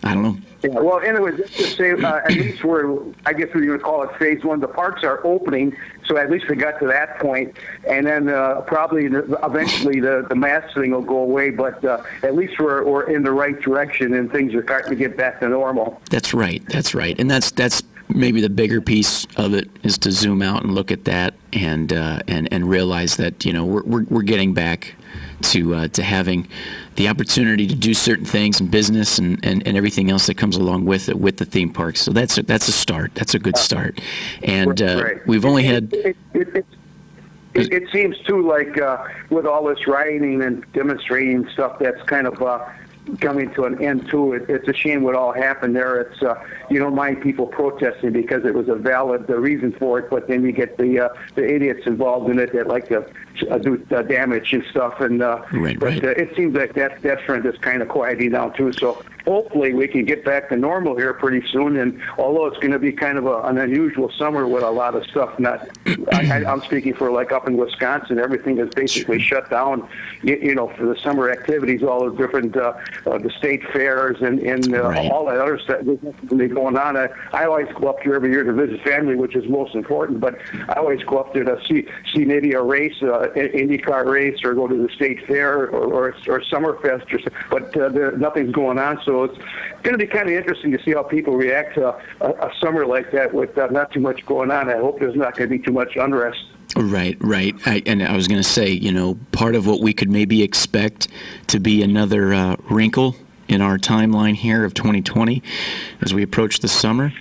I don't know. Yeah, well, anyway, just to say, at least I guess we would call it phase 1. The parks are opening, so at least we got to that point. And then probably eventually the mask thing will go away, but at least we're in the right direction and things are starting to get back to normal. That's right. And that's maybe the bigger piece of it is to zoom out and look at that and realize that we're getting back to having the opportunity to do certain things in business and everything else that comes along with it with the theme parks. So that's a start. That's a good start. And we've only had. It seems too like with all this rioting and demonstrating stuff, that's kind of coming to an end too. It's a shame what all happened there. It's you don't mind people protesting because it was a valid reason for it, but then you get the idiots involved in it that like to do damage and stuff. And it seems like that trend is kind of quieting down too. So hopefully we can get back to normal here pretty soon. And although it's going to be kind of an unusual summer with a lot of stuff, I'm speaking for like up in Wisconsin, everything is basically shut down. For the summer activities, all the different the state fairs and all that other stuff that's going on. I always go up there every year to visit family, which is most important. But I always go up there to see maybe a race, IndyCar race, or go to the state fair or Summerfest or something. But nothing's going on, so it's going to be kind of interesting to see how people react to a summer like that with not too much going on. I hope there's not going to be too much unrest. Right. And I was going to say, part of what we could maybe expect to be another wrinkle in our timeline here of 2020 as we approach the summer.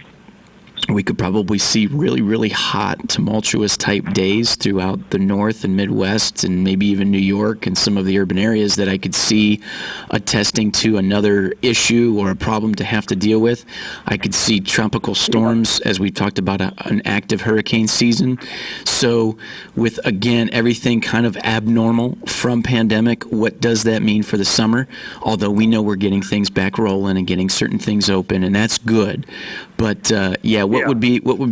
We could probably see really, really hot, tumultuous type days throughout the North and Midwest and maybe even New York and some of the urban areas that I could see attesting to another issue or a problem to have to deal with. I could see tropical storms, as we talked about, an active hurricane season. So with, again, everything kind of abnormal from pandemic, what does that mean for the summer? Although we know we're getting things back rolling and getting certain things open, and that's good. But what would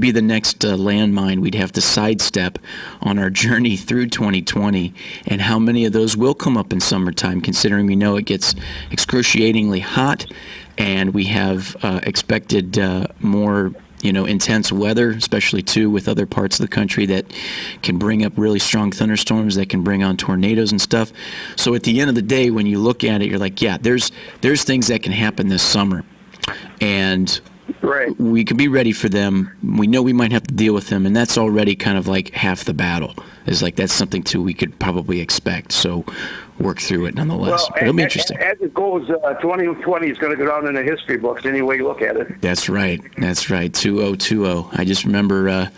be the next landmine we'd have to sidestep on our journey through 2020, and how many of those will come up in summertime, considering we know it gets excruciatingly hot, and we have expected more intense weather, especially too with other parts of the country that can bring up really strong thunderstorms that can bring on tornadoes and stuff. So at the end of the day, when you look at it, you're like, there's things that can happen this summer, and we could be ready for them. We know we might have to deal with them, and that's already kind of like half the battle. Is like that's something too we could probably expect. So work through it nonetheless. But it'll be interesting. As it goes, 2020 is going to go down in the history books any way you look at it. That's right. 2020. I just remember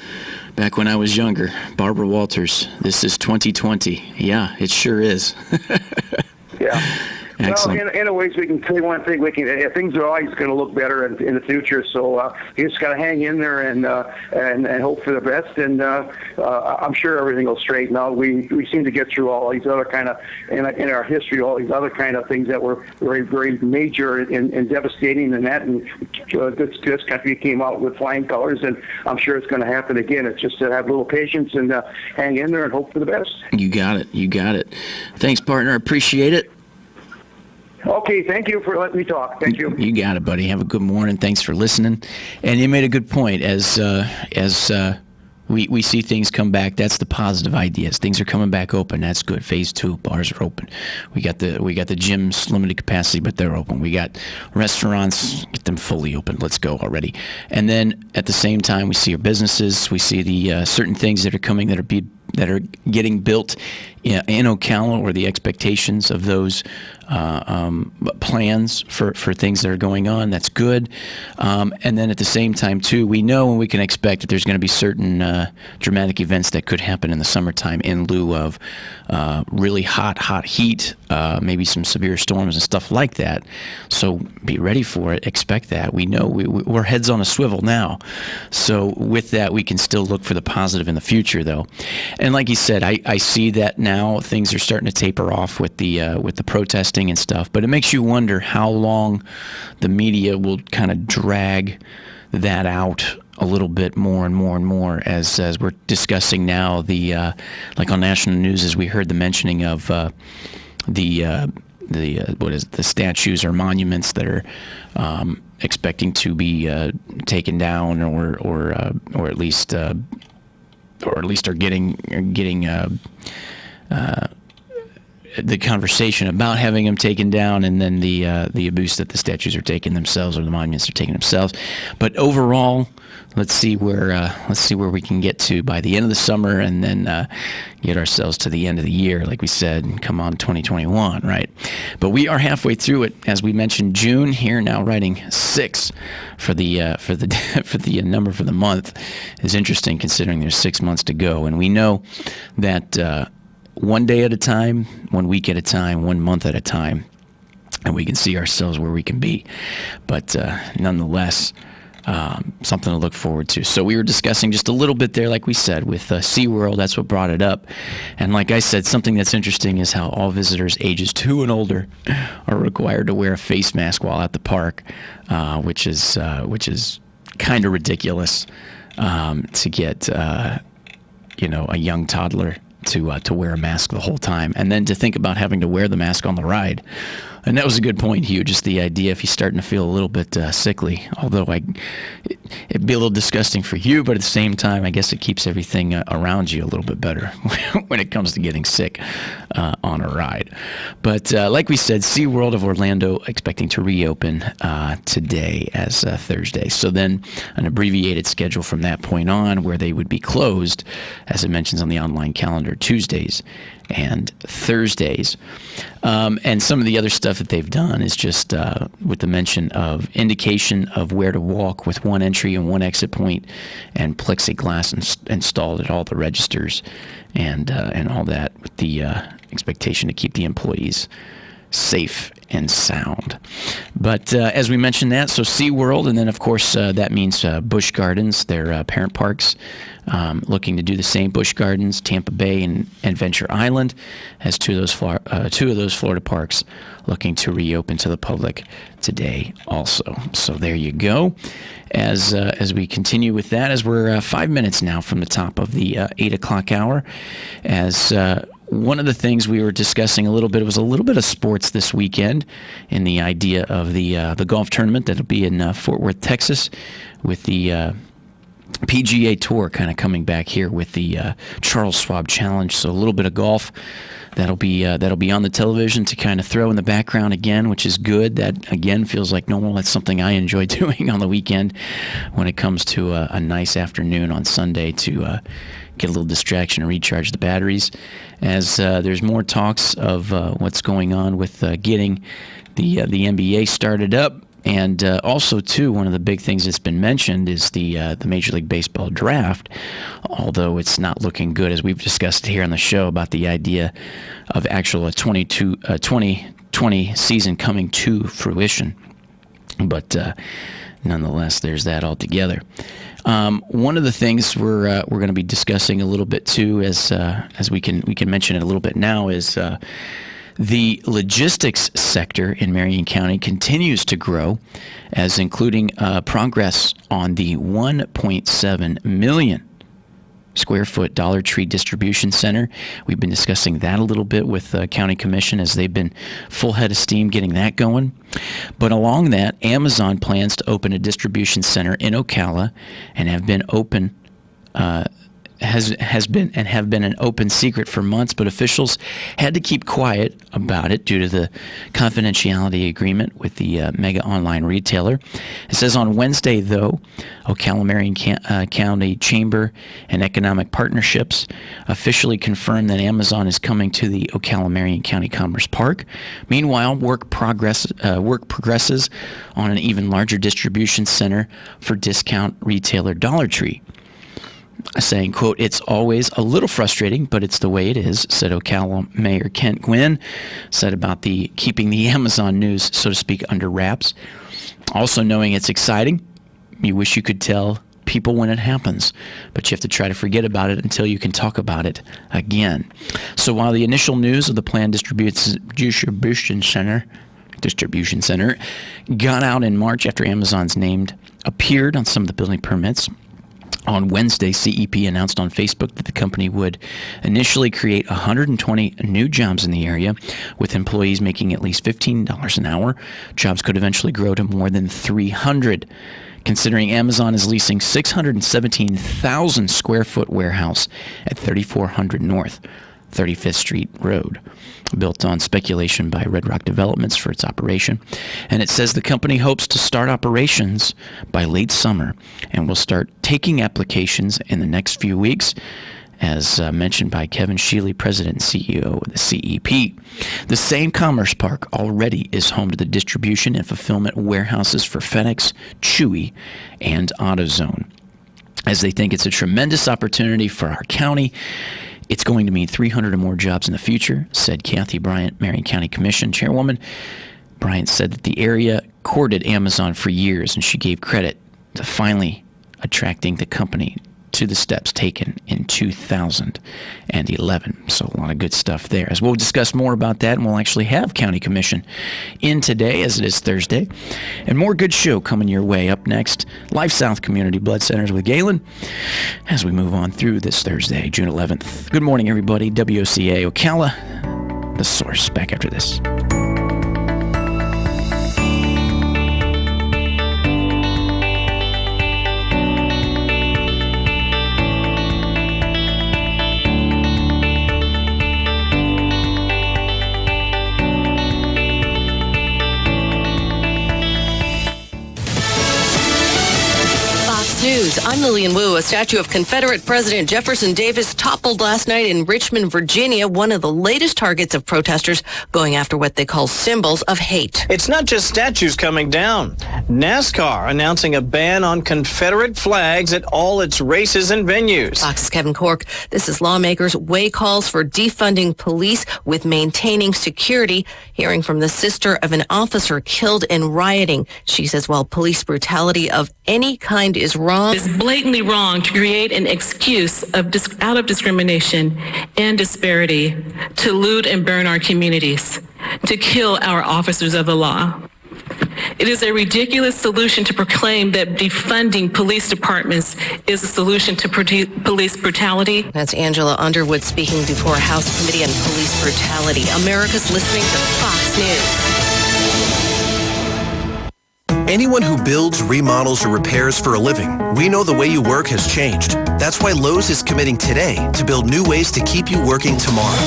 back when I was younger, Barbara Walters. This is 2020. Yeah, it sure is. Yeah. Excellent. Well, in a ways, we can say one thing. Things are always going to look better in the future. So you just got to hang in there and hope for the best. And I'm sure everything will straighten out. We seem to get through all these other kind of in our history, all these other kind of things that were very, very major and devastating. And this country came out with flying colors, and I'm sure it's going to happen again. It's just to have a little patience and hang in there and hope for the best. You got it. Thanks, partner. Appreciate it. Okay, thank you for letting me talk. Thank you. You got it, buddy. Have a good morning. Thanks for listening. And you made a good point. As we see things come back, that's the positive ideas. Things are coming back open. That's good. Phase 2, bars are open. We got the gyms, limited capacity, but they're open. We got restaurants, get them fully open. Let's go already. And then at the same time, we see our businesses. We see the certain things that are coming that are getting built in Ocala, or the expectations of those plans for things that are going on. That's good. And then at the same time, too, we know and we can expect that there's going to be certain dramatic events that could happen in the summertime in lieu of really hot heat, maybe some severe storms and stuff like that. So be ready for it. Expect that. We know we're heads on a swivel now. So with that, we can still look for the positive in the future, though. And like you said, I see that now things are starting to taper off with the protesting and stuff. But it makes you wonder how long the media will kind of drag that out a little bit more and more and more as we're discussing now. Like on national news, as we heard the mentioning of the statues or monuments that are expecting to be taken down or at least are getting the conversation about having them taken down, and then the abuse that the statues are taking themselves or the monuments are taking themselves. But overall, let's see where we can get to by the end of the summer, and then get ourselves to the end of the year, like we said, and come on 2021, right? But we are halfway through it, as we mentioned. June here now, writing 6 for the number for the month is interesting, considering there's 6 months to go, and we know that. One day at a time, 1 week at a time, 1 month at a time, and we can see ourselves where we can be. But nonetheless, something to look forward to. So we were discussing just a little bit there, like we said, with SeaWorld. That's what brought it up. And like I said, something that's interesting is how all visitors ages 2 and older are required to wear a face mask while at the park, which is kind of ridiculous to get a young toddler to wear a mask the whole time, and then to think about having to wear the mask on the ride. And that was a good point, Hugh, just the idea if he's starting to feel a little bit sickly, although it'd be a little disgusting for you, but at the same time, I guess it keeps everything around you a little bit better when it comes to getting sick on a ride. But like we said, SeaWorld of Orlando expecting to reopen today as Thursday. So then an abbreviated schedule from that point on where they would be closed, as it mentions on the online calendar, Tuesdays and Thursdays. And some of the other stuff that they've done is just with the mention of indication of where to walk with one entry and one exit point, and plexiglass installed at all the registers, and all that, with the expectation to keep the employees safe and sound. But as we mentioned that, so SeaWorld, and then of course that means Busch Gardens, their parent parks, looking to do the same. Busch Gardens, Tampa Bay, and Adventure Island, as two of those Florida parks looking to reopen to the public today also. So there you go. As we continue with that, as we're 5 minutes now from the top of the 8 o'clock hour, as one of the things we were discussing a little bit was a little bit of sports this weekend, in the idea of the golf tournament that'll be in Fort Worth, Texas, with the PGA Tour kind of coming back here with the Charles Schwab Challenge. So a little bit of golf that'll be on the television to kind of throw in the background again, which is good. That again feels like normal. That's something I enjoy doing on the weekend when it comes to a nice afternoon on Sunday to get a little distraction and recharge the batteries. As there's more talks of what's going on with getting the NBA started up. And also, too, one of the big things that's been mentioned is the Major League Baseball draft, although it's not looking good, as we've discussed here on the show, about the idea of actual 2020 season coming to fruition. But nonetheless, there's that altogether. One of the things we're going to be discussing a little bit, too, as we can mention it a little bit now, is the logistics sector in Marion County continues to grow, as including progress on the 1.7 million square foot Dollar Tree Distribution Center. We've been discussing that a little bit with County Commission, as they've been full head of steam getting that going. But along that, Amazon plans to open a distribution center in Ocala, and have been open has been an open secret for months, but officials had to keep quiet about it due to the confidentiality agreement with the mega online retailer. It says on Wednesday, though, Ocala Marion County Chamber and Economic Partnerships officially confirmed that Amazon is coming to the Ocala Marion County Commerce Park. Meanwhile, work progresses on an even larger distribution center for discount retailer Dollar Tree, saying, quote, "It's always a little frustrating, but it's the way it is," said Ocala Mayor Kent Gwynn, said about keeping the Amazon news, so to speak, under wraps. Also knowing it's exciting, you wish you could tell people when it happens, but you have to try to forget about it until you can talk about it again. So while the initial news of the planned distribution center got out in March after Amazon's name appeared on some of the building permits, on Wednesday, CEP announced on Facebook that the company would initially create 120 new jobs in the area, with employees making at least $15 an hour. Jobs could eventually grow to more than 300. Considering Amazon is leasing 617,000 square foot warehouse at 3400 North 35th Street Road, built on speculation by Red Rock Developments for its operation. And it says the company hopes to start operations by late summer and will start taking applications in the next few weeks, as mentioned by Kevin Shealy, President and CEO of the CEP. The same Commerce Park already is home to the distribution and fulfillment warehouses for FedEx, Chewy, and AutoZone. As they think it's a tremendous opportunity for our county, it's going to mean 300 or more jobs in the future, said Kathy Bryant, Marion County Commission Chairwoman. Bryant said that the area courted Amazon for years, and she gave credit to finally attracting the company to the steps taken in 2011. So a lot of good stuff there. As we'll discuss more about that, and we'll actually have County Commission in today, as it is Thursday. And more good show coming your way. Up next, Life South Community Blood Centers with Galen, as we move on through this Thursday, June 11th. Good morning, everybody. WOCA Ocala, The Source. Back after this. News. I'm Lillian Wu. A statue of Confederate President Jefferson Davis toppled last night in Richmond, Virginia, one of the latest targets of protesters going after what they call symbols of hate. It's not just statues coming down. NASCAR announcing a ban on Confederate flags at all its races and venues. Fox's Kevin Cork. This is lawmakers weigh calls for defunding police with maintaining security. Hearing from the sister of an officer killed in rioting. She says while police brutality of any kind is wrong, it's blatantly wrong to create an excuse out of discrimination and disparity to loot and burn our communities, to kill our officers of the law. It is a ridiculous solution to proclaim that defunding police departments is a solution to police brutality. That's Angela Underwood speaking before a House Committee on Police Brutality. America's listening to Fox News. Anyone who builds, remodels, or repairs for a living, we know the way you work has changed. That's why Lowe's is committing today to build new ways to keep you working tomorrow.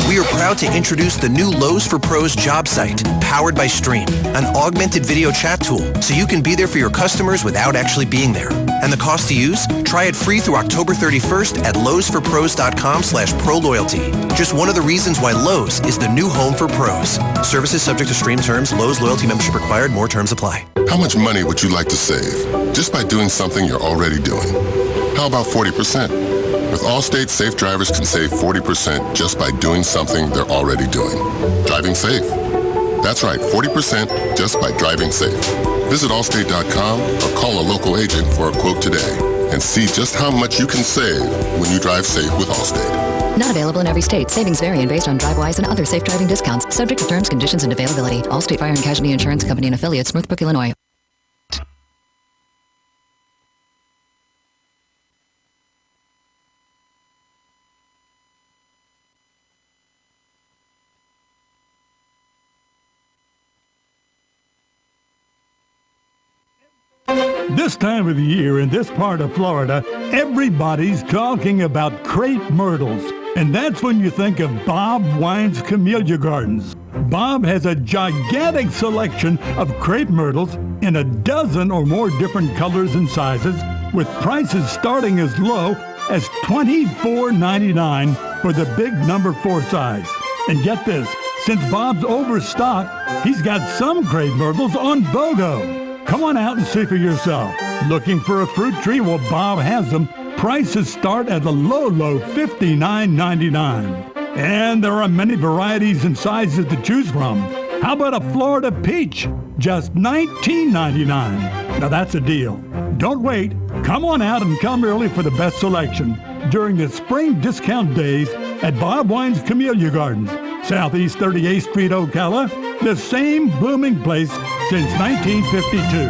We are proud to introduce the new Lowe's for Pros job site, powered by Stream, an augmented video chat tool, so you can be there for your customers without actually being there. And the cost to use? Try it free through October 31st at lowesforpros.com/proloyalty. Just one of the reasons why Lowe's is the new home for pros. Services subject to Stream terms. Lowe's loyalty membership required. More terms apply. How much money would you like to save just by doing something you're already doing? How about 40%? With Allstate, safe drivers can save 40% just by doing something they're already doing. Driving safe. That's right, 40% just by driving safe. Visit Allstate.com or call a local agent for a quote today and see just how much you can save when you drive safe with Allstate. Not available in every state. Savings vary based on DriveWise and other safe driving discounts. Subject to terms, conditions, and availability. Allstate Fire and Casualty Insurance Company and affiliates, Northbrook, Illinois. This time of the year in this part of Florida, everybody's talking about crepe myrtles. And that's when you think of Bob Wine's Camellia Gardens. Bob has a gigantic selection of crepe myrtles in a dozen or more different colors and sizes, with prices starting as low as $24.99 for the big number 4 size. And get this, since Bob's overstocked, he's got some crepe myrtles on BOGO. Come on out and see for yourself. Looking for a fruit tree? Well, Bob has them. Prices start at the low $59.99. And there are many varieties and sizes to choose from. How about a Florida peach? Just $19.99. Now that's a deal. Don't wait. Come on out and come early for the best selection during the spring discount days at Bob Wine's Camellia Gardens, Southeast 38th Street, Ocala, the same booming place since 1952.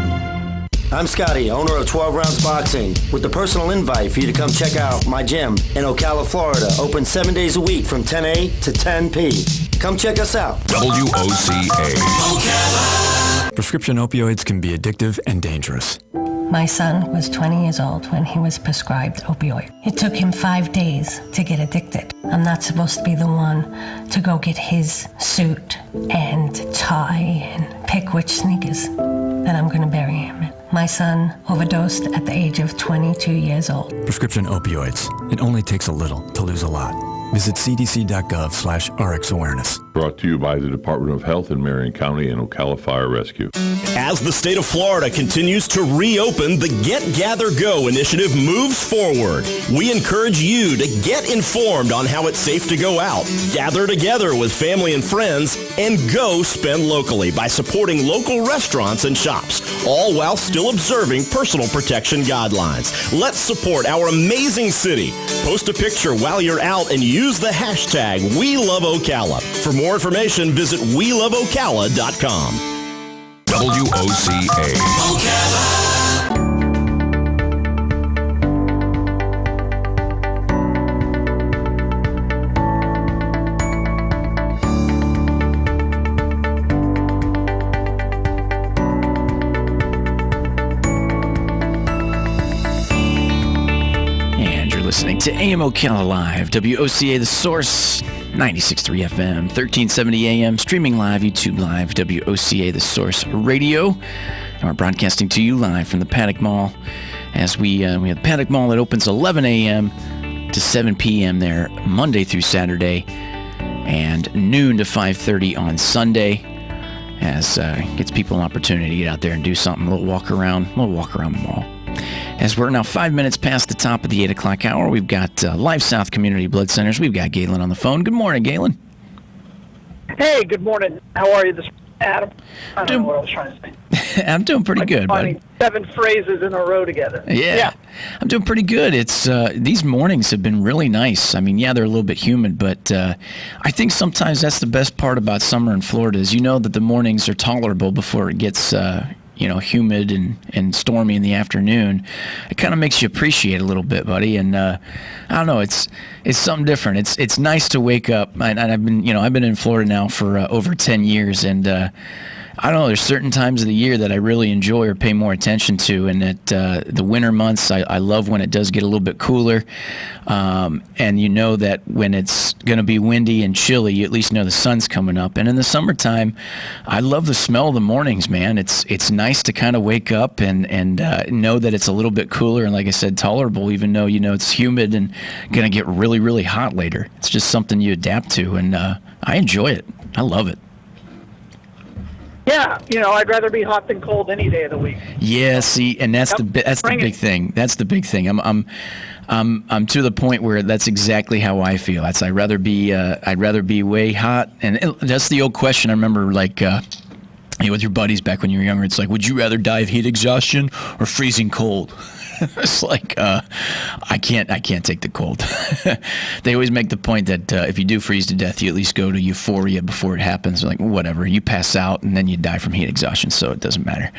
I'm Scotty, owner of 12 Rounds Boxing, with the personal invite for you to come check out my gym in Ocala, Florida, open 7 days a week from 10 A to 10 P. Come check us out. WOCA. Ocala. Prescription opioids can be addictive and dangerous. My son was 20 years old when he was prescribed opioid. It took him 5 days to get addicted. I'm not supposed to be the one to go get his suit and tie and pick which sneakers that I'm going to bury him in. My son overdosed at the age of 22 years old. Prescription opioids. It only takes a little to lose a lot. Visit cdc.gov/RxAwareness. Brought to you by the Department of Health in Marion County and Ocala Fire Rescue. As the state of Florida continues to reopen, the Get, Gather, Go initiative moves forward. We encourage you to get informed on how it's safe to go out, gather together with family and friends, and go spend locally by supporting local restaurants and shops, all while still observing personal protection guidelines. Let's support our amazing city. Post a picture while you're out and use the hashtag WeLoveOcala. For more information, visit WeLoveOcala.com. WOCA. And you're listening to AM Ocala Live, WOCA The Source, 96.3 FM, 1370 AM, streaming live, YouTube Live, WOCA The Source Radio. And we're broadcasting to you live from the Paddock Mall as we have the Paddock Mall that opens 11 a.m. to 7 p.m. there Monday through Saturday and noon to 5:30 on Sunday, as gets people an opportunity to get out there and do something, a little walk around the mall. As we're now 5 minutes past the top of the 8 o'clock hour, we've got Life South Community Blood Centers. We've got Galen on the phone. Good morning, Galen. Hey, good morning. How are you this morning, Adam? I don't know what I was trying to say. I'm doing pretty good, buddy. 7 phrases in a row together. Yeah. I'm doing pretty good. It's these mornings have been really nice. I mean, yeah, they're a little bit humid, but I think sometimes that's the best part about summer in Florida is you know that the mornings are tolerable before it gets humid and stormy in the afternoon. It kind of makes you appreciate it a little bit, buddy. And I don't know, it's something different. It's nice to wake up. And I've been in Florida now for over 10 years, and I don't know, there's certain times of the year that I really enjoy or pay more attention to, and that the winter months, I love when it does get a little bit cooler, and you know that when it's going to be windy and chilly, you at least know the sun's coming up. And in the summertime, I love the smell of the mornings, man. It's nice to kind of wake up and know that it's a little bit cooler and, like I said, tolerable, even though you know it's humid and going to get really, really hot later. It's just something you adapt to, and I enjoy it. I love it. Yeah, I'd rather be hot than cold any day of the week. Yeah, see, and that's the big thing. That's the big thing. I'm to the point where that's exactly how I feel. I'd rather be way hot, and that's the old question. I remember, with your buddies back when you were younger. It's like, would you rather die of heat exhaustion or freezing cold? It's like, I can't take the cold. They always make the point that if you do freeze to death, you at least go to euphoria before it happens. Like, whatever, you pass out and then you die from heat exhaustion, so it doesn't matter.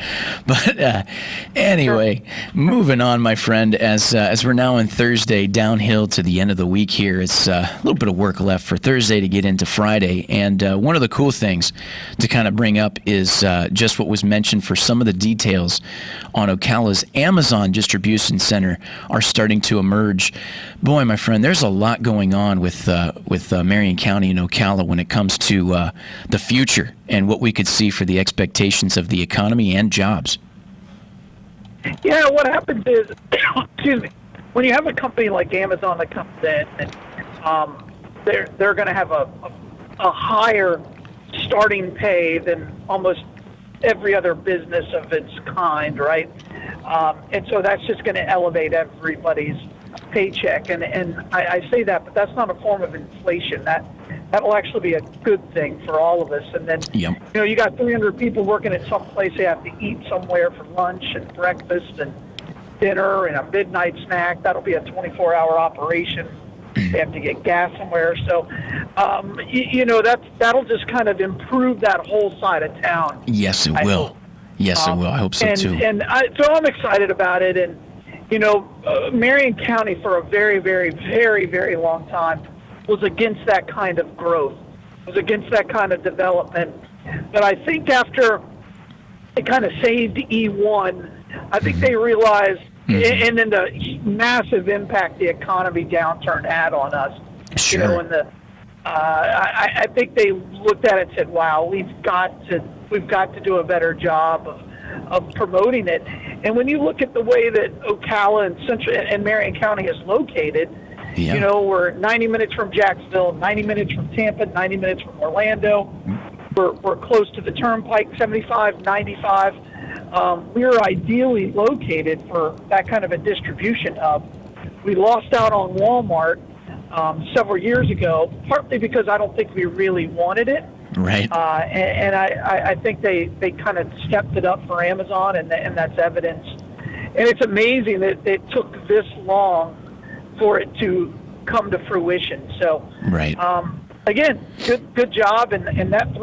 But anyway, moving on, my friend, as we're now on Thursday, downhill to the end of the week here. It's a little bit of work left for Thursday to get into Friday. And one of the cool things to kind of bring up is just what was mentioned for some of the details on Ocala's Amazon distribution center are starting to emerge. Boy, my friend, there's a lot going on with Marion County and Ocala when it comes to the future and what we could see for the expectations of the economy and jobs. Yeah, what happens is, excuse me, when you have a company like Amazon that comes in, and they're going to have a higher starting pay than almost every other business of its kind, right? And so that's just going to elevate everybody's paycheck. And I say that, but that's not a form of inflation. That will actually be a good thing for all of us. And then, you got 300 people working at some place. They have to eat somewhere for lunch and breakfast and dinner and a midnight snack. That'll be a 24-hour operation. They have to get gas somewhere. So, that'll just kind of improve that whole side of town. Yes, it will. Yes, it will. I hope so, too. So I'm excited about it. And, Marion County for a very, very, very, very long time was against that kind of growth, was against that kind of development. But I think after they kind of saved E1, I think they realized, and then the massive impact the economy downturn had on us. Sure. I think they looked at it and said, "Wow, we've got to do a better job of promoting it." And when you look at the way that Ocala and Marion County is located, Yeah. We're 90 minutes from Jacksonville, 90 minutes from Tampa, 90 minutes from Orlando. We're close to the Turnpike, 75, 95. We're ideally located for that kind of a distribution hub. We lost out on Walmart several years ago, partly because I don't think we really wanted it. Right. And I think they kind of stepped it up for Amazon, and that's evidence. And it's amazing that it took this long for it to come to fruition. So, right. Again, good job, and that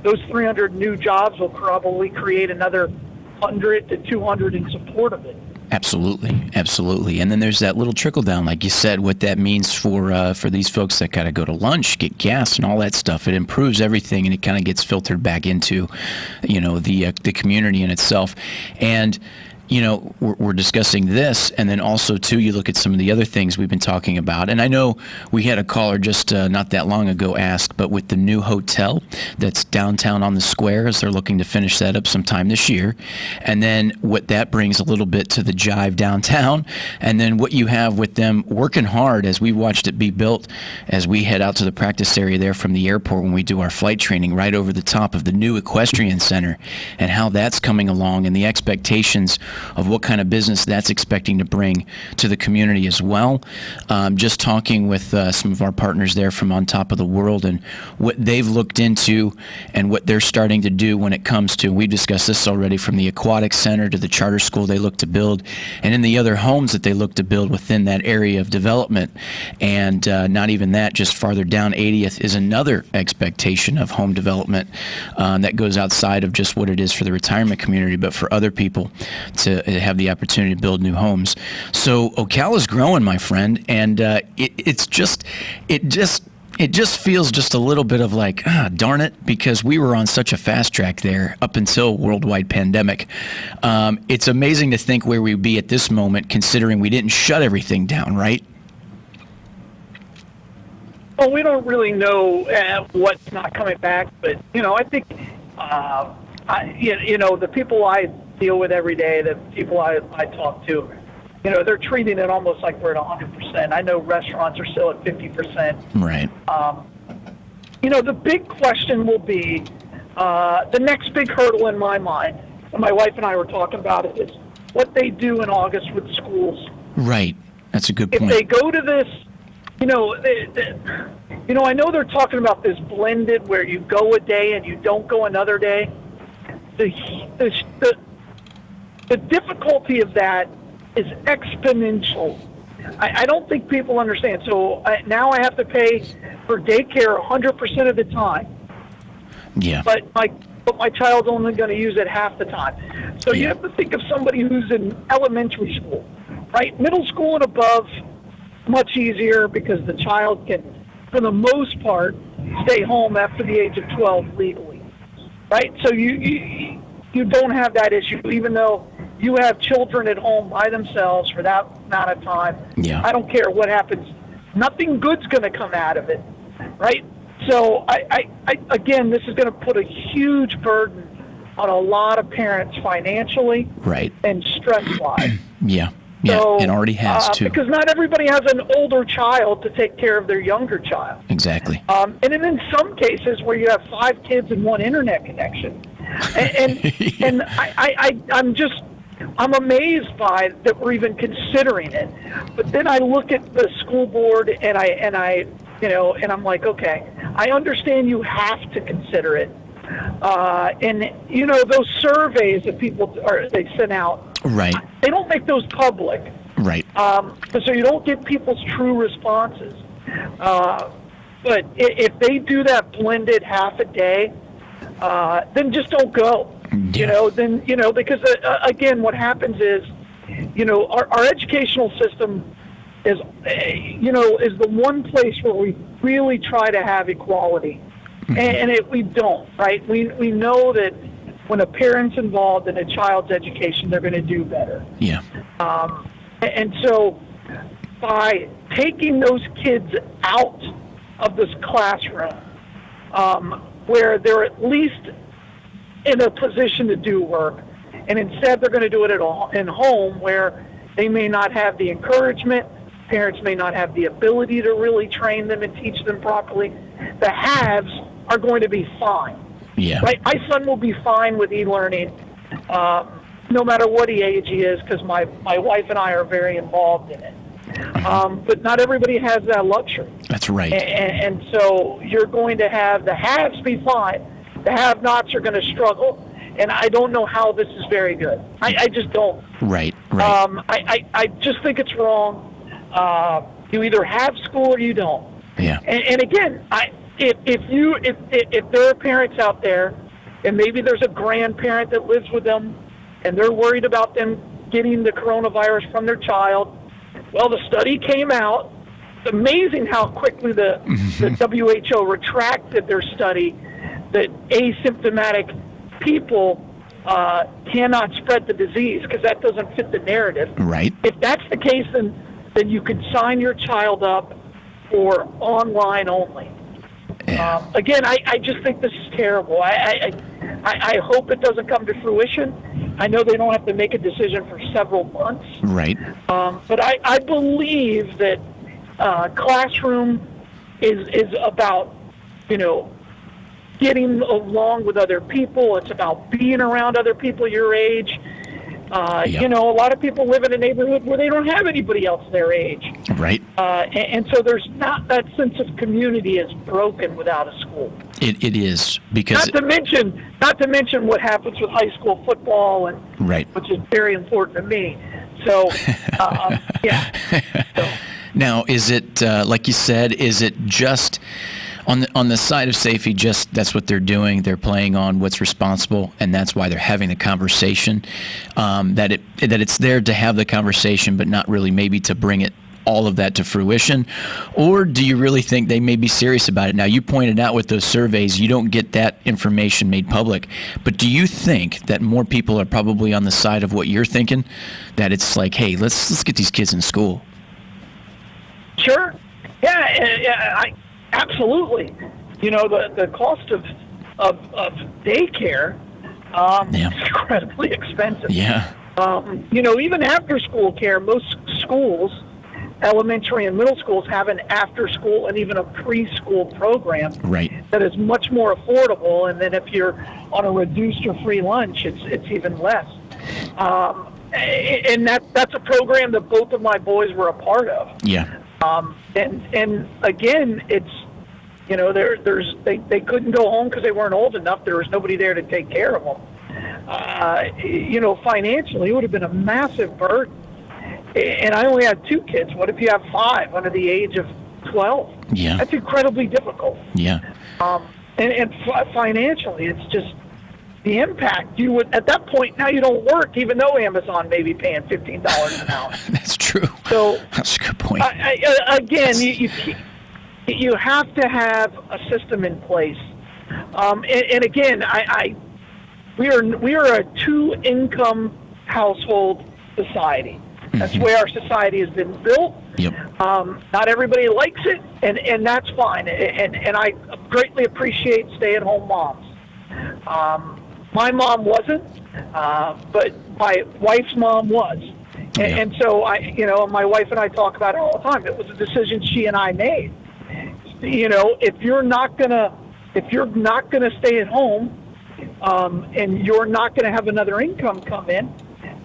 those 300 new jobs will probably create another 100 to 200 in support of it. Absolutely. And then there's that little trickle down, like you said, what that means for these folks that got to go to lunch, get gas, and all that stuff. It improves everything, and it kind of gets filtered back into, the community in itself. And we're discussing this, and then also, too, you look at some of the other things we've been talking about. And I know we had a caller just not that long ago ask, but with the new hotel that's downtown on the square, as they're looking to finish that up sometime this year, and then what that brings a little bit to the jive downtown, and then what you have with them working hard as we watched it be built, as we head out to the practice area there from the airport when we do our flight training, right over the top of the new equestrian center, and how that's coming along, and the expectations of what kind of business that's expecting to bring to the community as well. Just talking with some of our partners there from On Top of the World and what they've looked into and what they're starting to do when it comes to, we've discussed this already, from the aquatic center to the charter school they look to build, and in the other homes that they look to build within that area of development. And not even that, just farther down 80th is another expectation of home development that goes outside of just what it is for the retirement community, but for other people to have the opportunity to build new homes. So Ocala's growing, my friend, and it just feels just a little bit of like, darn it, because we were on such a fast track there up until worldwide pandemic. It's amazing to think where we'd be at this moment, considering we didn't shut everything down, right? Well, we don't really know what's not coming back, but I think the people I deal with every day, the people I talk to, they're treating it almost like we're at 100%. I know restaurants are still at 50%. Right. The big question will be, the next big hurdle in my mind, and my wife and I were talking about it, is what they do in August with schools. Right. That's a good point. If they go to this, I know they're talking about this blended where you go a day and you don't go another day. The difficulty of that is exponential. I don't think people understand. So now I have to pay for daycare 100% of the time. Yeah. But my child's only going to use it half the time. So you have to think of somebody who's in elementary school, right? Middle school and above, much easier because the child can, for the most part, stay home after the age of 12 legally, right? So you don't have that issue, even though you have children at home by themselves for that amount of time. Yeah. I don't care what happens. Nothing good's going to come out of it, right? So, I again, this is going to put a huge burden on a lot of parents financially, right, and stress-wise. Yeah, So, it already has too. Because not everybody has an older child to take care of their younger child. Exactly. And then in some cases where you have 5 kids and 1 internet connection, and I'm amazed by that we're even considering it. But then I look at the school board and I'm like, okay, I understand you have to consider it. And those surveys that they send out, right? They don't make those public, right? So you don't get people's true responses. But if they do that blended half a day, then just don't go. Because again, what happens is, our educational system is the one place where we really try to have equality, and we don't, right? We know that when a parent's involved in a child's education, they're going to do better. Yeah. And so by taking those kids out of this classroom, where they're at least in a position to do work, and instead they're going to do it in home where they may not have the encouragement parents may not have the ability to really train them and teach them properly. The haves are going to be fine. Yeah. Right? My son will be fine with e-learning, no matter what age he is, because my wife and I are very involved in it. But not everybody has that luxury. That's right. And so you're going to have the haves be fine. The have-nots are going to struggle. And I don't know how this is very good. I just don't. Right. I just think it's wrong. You either have school or you don't. Yeah. And again, if there are parents out there, and maybe there's a grandparent that lives with them, and they're worried about them getting the coronavirus from their child, well, the study came out. It's amazing how quickly the WHO retracted their study that asymptomatic people cannot spread the disease, because that doesn't fit the narrative. Right. If that's the case, then you could sign your child up for online only. Yeah. Again, I just think this is terrible. I hope it doesn't come to fruition. I know they don't have to make a decision for several months. Right. But I believe that classroom is about, getting along with other people. It's about being around other people your age. A lot of people live in a neighborhood where they don't have anybody else their age. Right. And so there's not that sense of community is broken without a school. It is, because not to mention what happens with high school football, and right, which is very important to me. So, yeah. Now, is it like you said? Is it just on the side of safety? Just that's what they're doing. They're playing on what's responsible, and that's why they're having the conversation. That it's there to have the conversation, but not really maybe to bring it all of that to fruition? Or do you really think they may be serious about it? Now, you pointed out with those surveys, you don't get that information made public, but do you think that more people are probably on the side of what you're thinking, that it's like, hey, let's get these kids in school? Sure. Yeah, absolutely. The cost of daycare is incredibly expensive. Yeah. Even after school care, most schools, elementary and middle schools, have an after school and even a preschool program that is much more affordable. And then if you're on a reduced or free lunch, it's even less. And that's a program that both of my boys were a part of. Yeah. And again, it's, they couldn't go home because they weren't old enough. There was nobody there to take care of them. Financially, it would have been a massive burden. And I only had 2 kids. What if you have 5 under the age of 12? Yeah. That's incredibly difficult. Yeah. And financially, it's just the impact. You would, at that point, now you don't work, even though Amazon may be paying $15 an hour. That's true. So that's a good point. Again, you have to have a system in place. And again, we are a 2-income household society. That's the way our society has been built. Yep. Not everybody likes it, and that's fine. And I greatly appreciate stay-at-home moms. My mom wasn't, but my wife's mom was. And so my wife and I talk about it all the time. It was a decision she and I made. If you're not gonna stay at home, and you're not gonna have another income come in,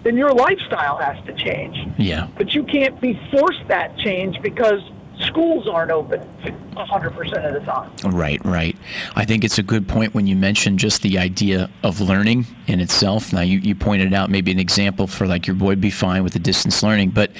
then your lifestyle has to change. Yeah. But you can't be forced that change because schools aren't open 100% of the time. Right. I think it's a good point when you mention just the idea of learning in itself. Now, you pointed out maybe an example for like your boy would be fine with the distance learning, but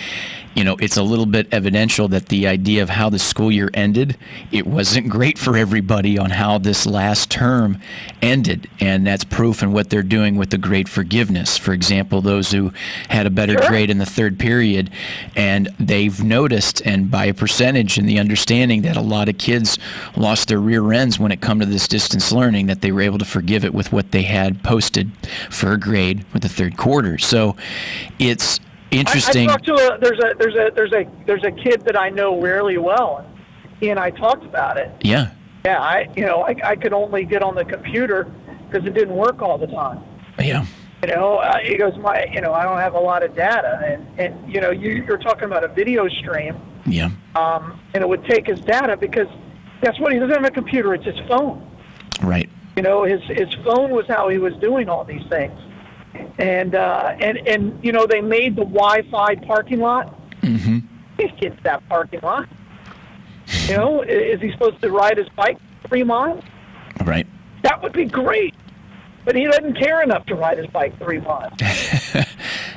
it's a little bit evidential that the idea of how the school year ended, it wasn't great for everybody on how this last term ended, and that's proof in what they're doing with the grade forgiveness. For example, those who had a better grade in the 3rd period, and they've noticed, and by a percentage in the understanding that a lot of kids lost their rear ends when it come to this distance learning, that they were able to forgive it with what they had posted for a grade with the 3rd quarter. So it's interesting. I talked to there's a kid that I know really well, and he and I talked about it. Yeah. Yeah, I could only get on the computer because it didn't work all the time. Yeah. He goes, I don't have a lot of data, and you're talking about a video stream. Yeah. And it would take his data because guess what? He doesn't have a computer. It's his phone. Right. You know, his phone was how he was doing all these things. And you know, they made the Wi-Fi parking lot. Mm-hmm. He gets that parking lot. You know, is he supposed to ride his bike 3 miles? Right. That would be great. But he doesn't care enough to ride his bike 3 miles.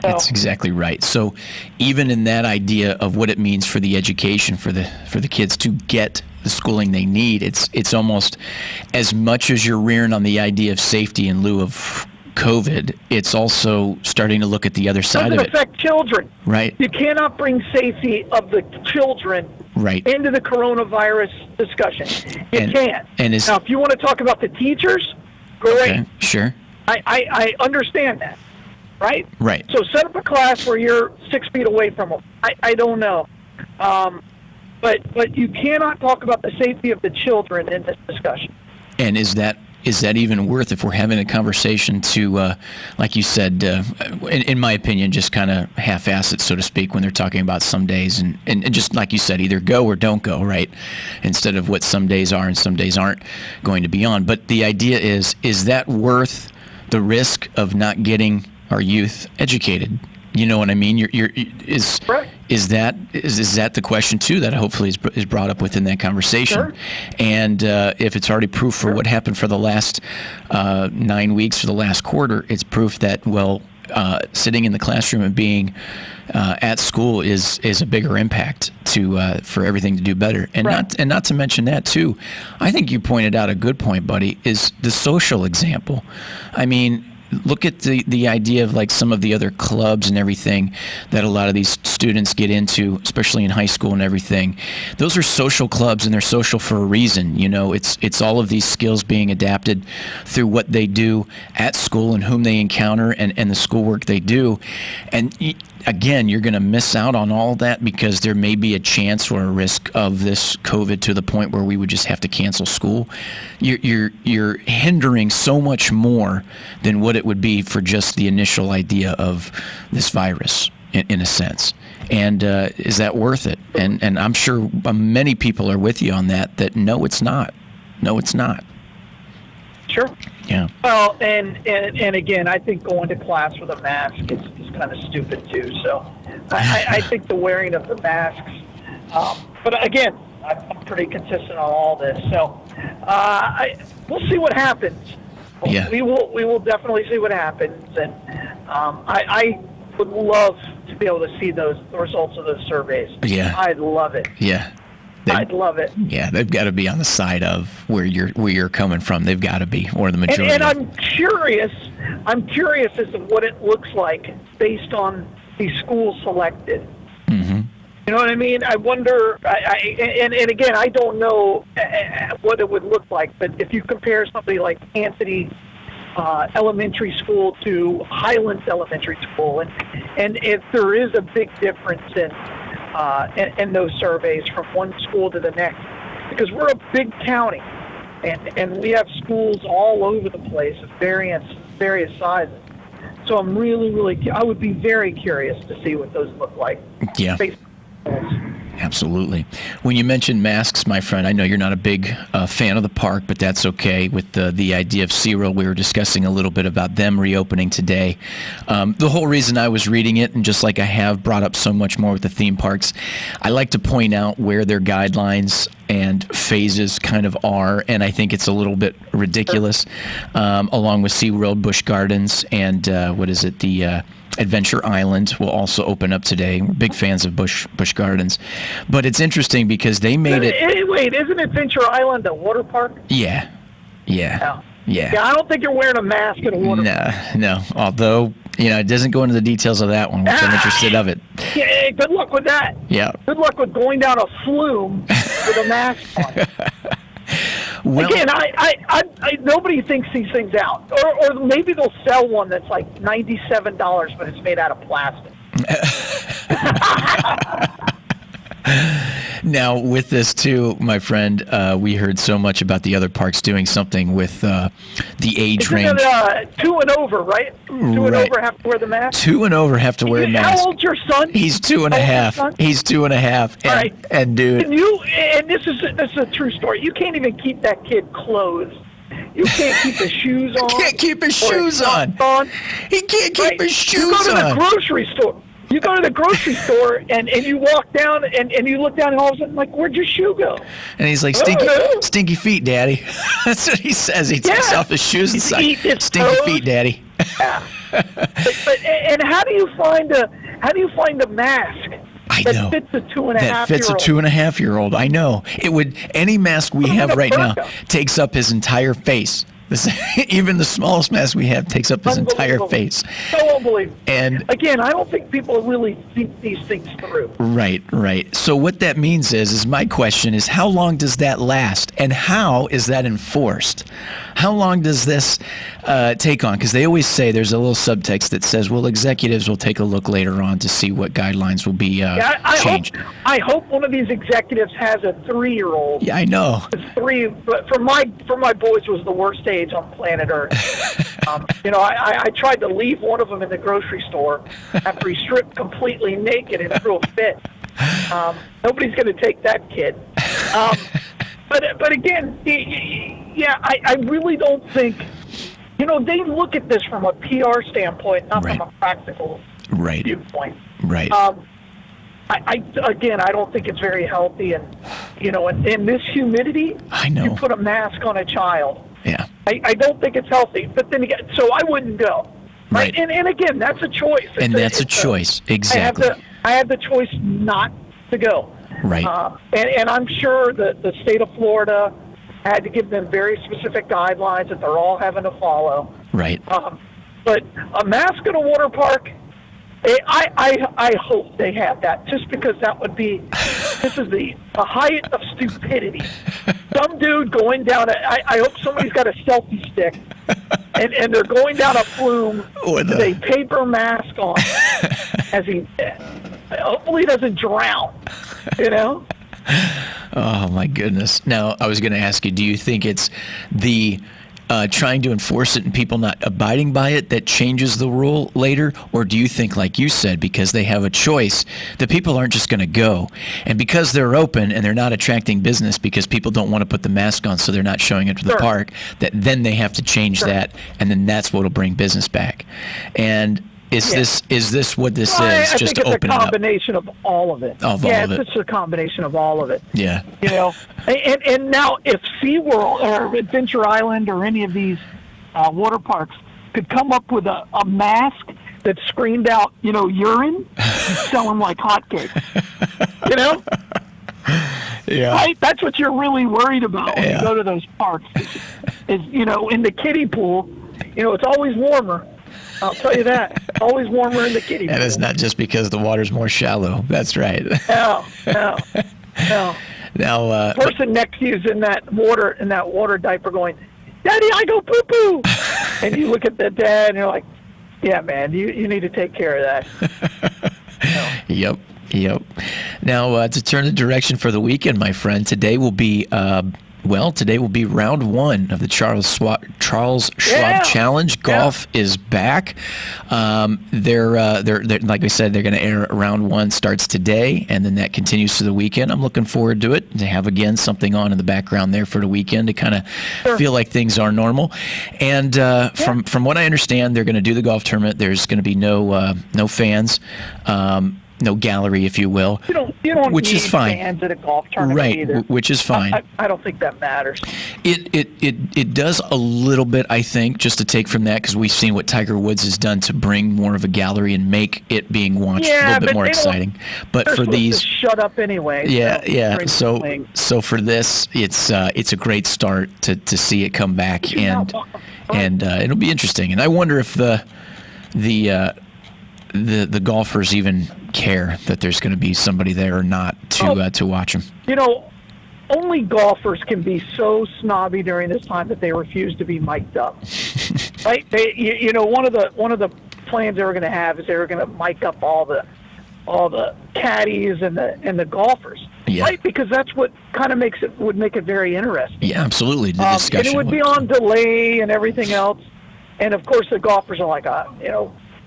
That's exactly right. So even in that idea of what it means for the education for the kids to get the schooling they need, it's almost as much as you're rearing on the idea of safety in lieu of COVID, it's also starting to look at the other side of it. It doesn't affect children. Right. You cannot bring safety of the children into the coronavirus discussion. You can't. Now, if you want to talk about the teachers, great. Okay, sure. I understand that, right? Right. So set up a class where you're 6 feet away from them. I don't know. But you cannot talk about the safety of the children in this discussion. And is that even worth, if we're having a conversation to, like you said, in my opinion, just kind of half-ass it, so to speak, when they're talking about some days, and just like you said, either go or don't go, right? Instead of what some days are and some days aren't going to be on. But the idea is that worth the risk of not getting our youth educated? You know what I mean? Is that the question too that hopefully is brought up within that conversation? Sure. And if it's already proof for what happened for the last 9 weeks, for the last quarter, it's proof that sitting in the classroom and being at school is a bigger impact for everything to do better. And not to mention that too, I think you pointed out a good point, buddy, is the social example. I mean, look at the idea of like some of the other clubs and everything that a lot of these students get into, especially in high school and everything. Those are social clubs, and they're social for a reason. You know, it's all of these skills being adapted through what they do at school and whom they encounter and the schoolwork they do. And again, you're going to miss out on all that because there may be a chance or a risk of this COVID to the point where we would just have to cancel school. You're hindering so much more than what it would be for just the initial idea of this virus, in a sense. And is that worth it? And I'm sure many people are with you on that no, it's not. No, it's not. Sure. Yeah. Well, and again, I think going to class with a mask is kind of stupid too. So I think the wearing of the masks, but again, I'm pretty consistent on all this. So we'll see what happens. Yeah. We will definitely see what happens, and I would love to be able to see the results of those surveys. Yeah. I'd love it. Yeah. I'd love it. Yeah, they've got to be on the side of where you're coming from. They've got to be, or the majority. And I'm curious as to what it looks like based on the schools selected. Mm-hmm. You know what I mean? I wonder. And again, I don't know what it would look like. But if you compare somebody like Anthony Elementary School to Highlands Elementary School, and if there is a big difference in those surveys from one school to the next, because we're a big county, and we have schools all over the place of various sizes. So I'm really, I would be very curious to see what those look like. Yeah. Absolutely. When you mentioned masks, my friend, I know you're not a big fan of the park, but that's okay. With the idea of SeaWorld, we were discussing a little bit about them reopening today. The whole reason I was reading it, and just like I have brought up so much more with the theme parks, I like to point out where their guidelines and phases kind of are, and I think it's a little bit ridiculous, along with SeaWorld, Busch Gardens, and the Adventure Island will also open up today. We're big fans of Busch Gardens. But it's interesting because they made it... Wait, isn't Adventure Island a water park? Yeah. Yeah, I don't think you're wearing a mask in a water park. No. Although, it doesn't go into the details of that one, which I'm interested of it. Yeah, good luck with that. Yeah. Good luck with going down a flume with a mask on. Well, again, I nobody thinks these things out, or maybe they'll sell one that's like $97, but it's made out of plastic. Now, with this too, my friend, we heard so much about the other parks doing something with the age range. 2 and over, right? 2 and over have to wear the mask? 2 and over have to wear a mask. How old's your son? He's 2.5. He's 2.5. And, all right. And dude. And this is a true story. You can't even keep that kid clothed. You can't keep his shoes on. Can't keep his shoes on. He can't keep his shoes on. You go to the grocery store. You go to the grocery store and you walk down and you look down and all of a sudden, like, where'd your shoe go? And he's like, stinky feet, Daddy. That's what he says. He takes off his shoes and says, stinky feet, Daddy. Yeah. And how do you find a mask that fits a 2.5-year-old? That fits a 2.5-year-old. I know. It would. Any mask we have right now takes up his entire face. Even the smallest mask we have takes up his entire face. So unbelievable. And again, I don't think people really think these things through. Right. So what that means is my question is, how long does that last, and how is that enforced? How long does this take on? Because they always say there's a little subtext that says, well, executives will take a look later on to see what guidelines will be changed. I hope one of these executives has a 3-year-old. Yeah, I know. But for my boys was the worst age on planet Earth. I tried to leave one of them in the grocery store after he stripped completely naked and threw a fit. Nobody's going to take that kid. But again, I really don't think, they look at this from a PR standpoint, not from a practical viewpoint. Right. I don't think it's very healthy, and in this humidity, you put a mask on a child. Yeah. I don't think it's healthy. But then again, so I wouldn't go. Right. And again, that's a choice. That's a choice. Exactly. I had the choice not to go. Right. And I'm sure that the state of Florida had to give them very specific guidelines that they're all having to follow. Right. But a mask in a water park, I hope they have that, just because that would be, this is the height of stupidity. Some dude going down, I hope somebody's got a selfie stick, and they're going down a flume with a paper mask on, as he hopefully doesn't drown, Oh, my goodness. Now, I was going to ask you, do you think it's the trying to enforce it and people not abiding by it that changes the rule later? Or do you think, like you said, because they have a choice, that people aren't just going to go? And because they're open and they're not attracting business because people don't want to put the mask on, so they're not showing up to the park, that then they have to change that, and then that's what will bring business back. And is this what this is? I just think it's open a combination of all of it. It's a combination of all of it. Yeah. And now if SeaWorld or Adventure Island or any of these water parks could come up with a mask that screamed out, urine, you'd sell them like hotcakes. Yeah. Right? That's what you're really worried about when you go to those parks. Is in the kiddie pool, it's always warmer. I'll tell you that. Always warmer in the kiddie pool. And it's not just because the water's more shallow. That's right. No. Now, person next to you is in that water diaper going, "Daddy, I go poo poo," and you look at the dad and you're like, "Yeah, man, you need to take care of that." Yep. Now, to turn the direction for the weekend, my friend, today will be round 1 of the Charles Schwab Challenge. Golf is back. They're like I said, they're going to air round 1 starts today, and then that continues to the weekend. I'm looking forward to it, to have again something on in the background there for the weekend to kind of feel like things are normal. And from what I understand, they're going to do the golf tournament. There's going to be no fans. No gallery, if you will. You don't which need is fine. Fans at a golf tournament either. Which is fine. I don't think that matters. It does a little bit, I think, just to take from that, because we've seen what Tiger Woods has done to bring more of a gallery and make it being watched a little bit more exciting. But for these, to shut up anyway. So for this, it's a great start to see it come back, and it'll be interesting. And I wonder if the golfers even care that there's going to be somebody there or not to watch them. Only golfers can be so snobby during this time that they refuse to be mic'd up. Right? One of the plans they were going to have is they were going to mic up all the caddies and the golfers. Yeah. Right, because that's what kind of would make it very interesting. Yeah, absolutely. The discussion. And it would be on delay and everything else. And, of course, the golfers are like, I'm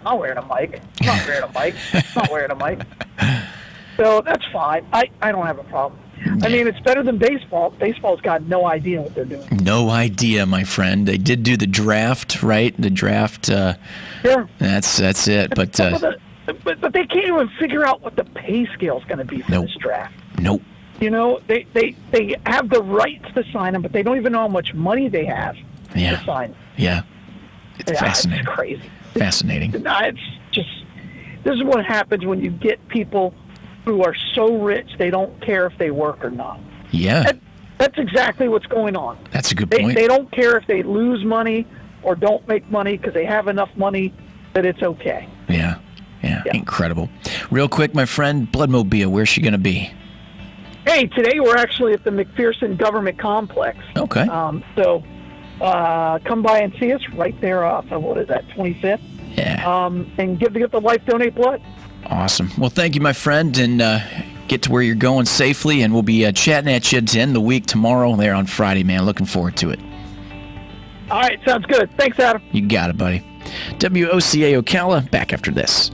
not wearing a mic. I'm not wearing a mic. I'm not wearing a mic. So that's fine. I don't have a problem. I mean, it's better than baseball. Baseball's got no idea what they're doing. No idea, my friend. They did do the draft, right? The draft. Sure. That's it. But they can't even figure out what the pay scale is going to be for this draft. Nope. You know, they have the rights to sign them, but they don't even know how much money they have to sign them. Yeah. It's fascinating. It's crazy. Fascinating. It's just, this is what happens when you get people who are so rich they don't care if they work or not. Yeah. That's exactly what's going on. That's a good point. They don't care if they lose money or don't make money because they have enough money that it's okay. Yeah. Incredible. Real quick, my friend, Bloodmobile, where's she going to be? Hey, today we're actually at the McPherson Government Complex. Okay. So come by and see us right there off of, 25th? Yeah. And get the Life Donate Blood. Awesome. Well, thank you, my friend, and get to where you're going safely, and we'll be chatting at you to end the week tomorrow there on Friday, man. Looking forward to it. All right, sounds good. Thanks, Adam. You got it, buddy. WOCA Ocala, back after this.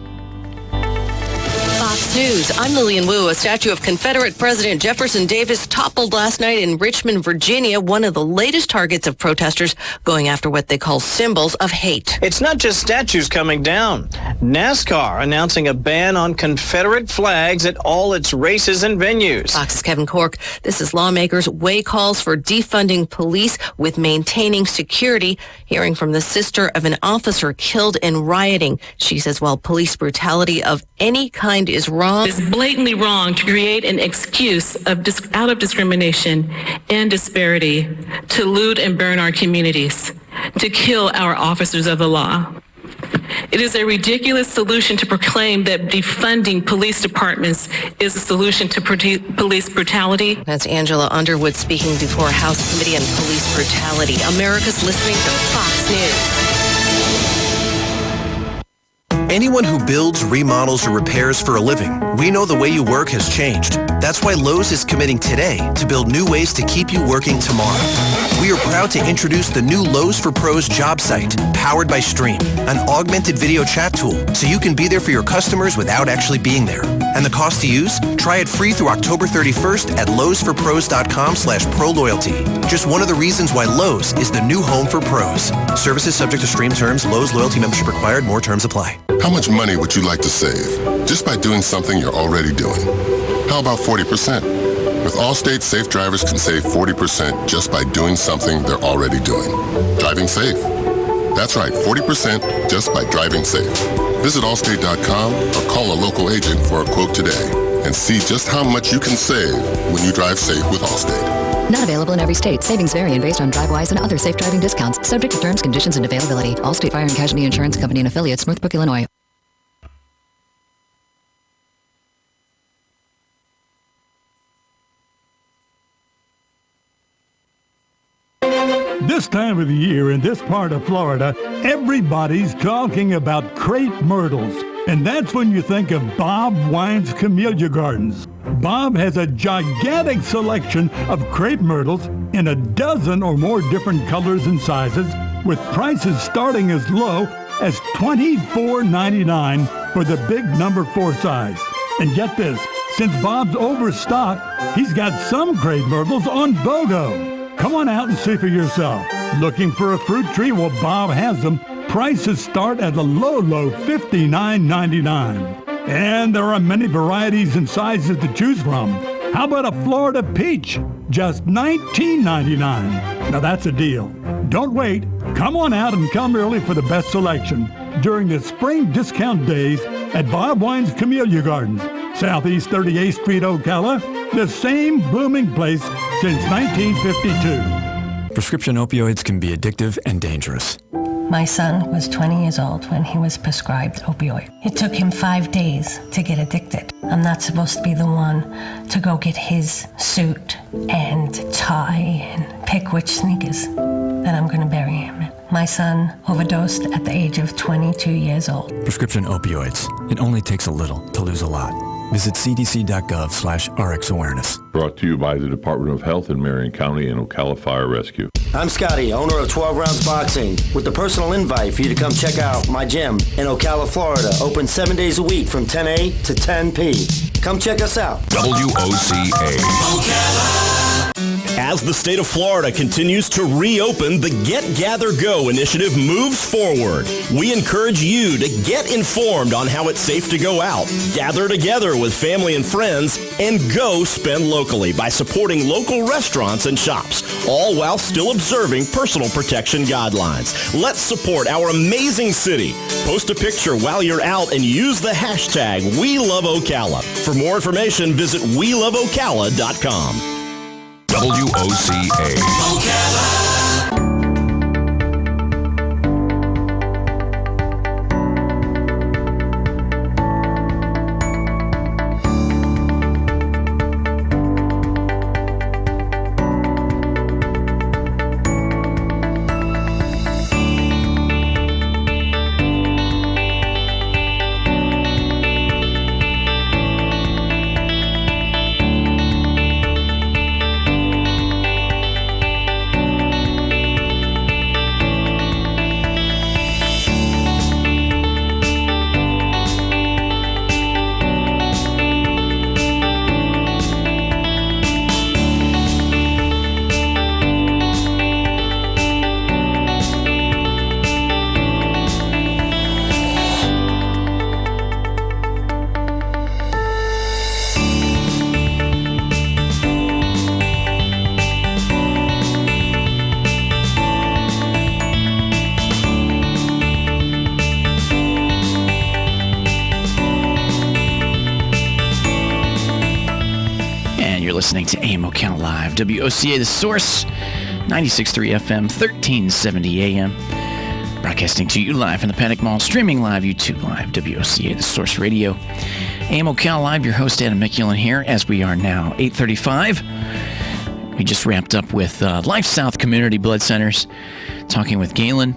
Fox News. I'm Lillian Wu. A statue of Confederate President Jefferson Davis toppled last night in Richmond, Virginia, one of the latest targets of protesters going after what they call symbols of hate. It's not just statues coming down. NASCAR announcing a ban on Confederate flags at all its races and venues. Fox's Kevin Cork. This is lawmakers weigh calls for defunding police with maintaining security. Hearing from the sister of an officer killed in rioting. She says while police brutality of any kind is wrong. It's blatantly wrong to create an excuse out of discrimination and disparity to loot and burn our communities, to kill our officers of the law. It is a ridiculous solution to proclaim that defunding police departments is a solution to police brutality. That's Angela Underwood speaking before House Committee on Police Brutality. America's listening to Fox News. Anyone who builds, remodels, or repairs for a living, we know the way you work has changed. That's why Lowe's is committing today to build new ways to keep you working tomorrow. We are proud to introduce the new Lowe's for Pros job site, powered by Stream, an augmented video chat tool, so you can be there for your customers without actually being there. And the cost to use? Try it free through October 31st at lowesforpros.com/ProLoyalty. Just one of the reasons why Lowe's is the new home for pros. Services subject to Stream terms. Lowe's loyalty membership required. More terms apply. How much money would you like to save just by doing something you're already doing? How about 40%? With Allstate, safe drivers can save 40% just by doing something they're already doing. Driving safe. That's right, 40% just by driving safe. Visit Allstate.com or call a local agent for a quote today and see just how much you can save when you drive safe with Allstate. Not available in every state. Savings vary based on DriveWise and other safe driving discounts. Subject to terms, conditions, and availability. Allstate Fire and Casualty Insurance Company and affiliates, Northbrook, Illinois. This time of the year in this part of Florida, everybody's talking about crepe myrtles. And that's when you think of Bob Wine's Camellia Gardens. Bob has a gigantic selection of crepe myrtles in a dozen or more different colors and sizes, with prices starting as low as $24.99 for the big number 4 size. And get this, since Bob's overstocked, he's got some crepe myrtles on BOGO. Come on out and see for yourself. Looking for a fruit tree? Well, Bob has them. Prices start at a low $59.99. And there are many varieties and sizes to choose from. How about a Florida peach? Just $19.99. Now that's a deal. Don't wait. Come on out and come early for the best selection during the spring discount days at Bob Wine's Camellia Gardens, Southeast 38th Street, Ocala, the same blooming place since 1952. Prescription opioids can be addictive and dangerous. My son was 20 years old when he was prescribed opioid. It took him 5 days to get addicted. I'm not supposed to be the one to go get his suit and tie and pick which sneakers that I'm going to bury him in. My son overdosed at the age of 22 years old. Prescription opioids. It only takes a little to lose a lot. Visit cdc.gov/RxAwareness. Brought to you by the Department of Health in Marion County and Ocala Fire Rescue. I'm Scotty, owner of 12 Rounds Boxing, with a personal invite for you to come check out my gym in Ocala, Florida, open 7 days a week from 10 a to 10 p. Come check us out. WOCA. As the state of Florida continues to reopen, the Get, Gather, Go initiative moves forward. We encourage you to get informed on how it's safe to go out, gather together with family and friends, and go spend locally by supporting local restaurants and shops, all while still observing personal protection guidelines. Let's support our amazing city. Post a picture while you're out and use the hashtag WeLoveOcala. For more information, visit WeLoveOcala.com. WOCA. Listening to AM Ocala Live, WOCA, The Source, 96.3 FM, 1370 AM. Broadcasting to you live from the Panic Mall, streaming live, YouTube Live, WOCA, The Source Radio. AM Ocala Live, your host, Adam McEwen here, as we are now 8:35. We just wrapped up with Life South Community Blood Centers, talking with Galen,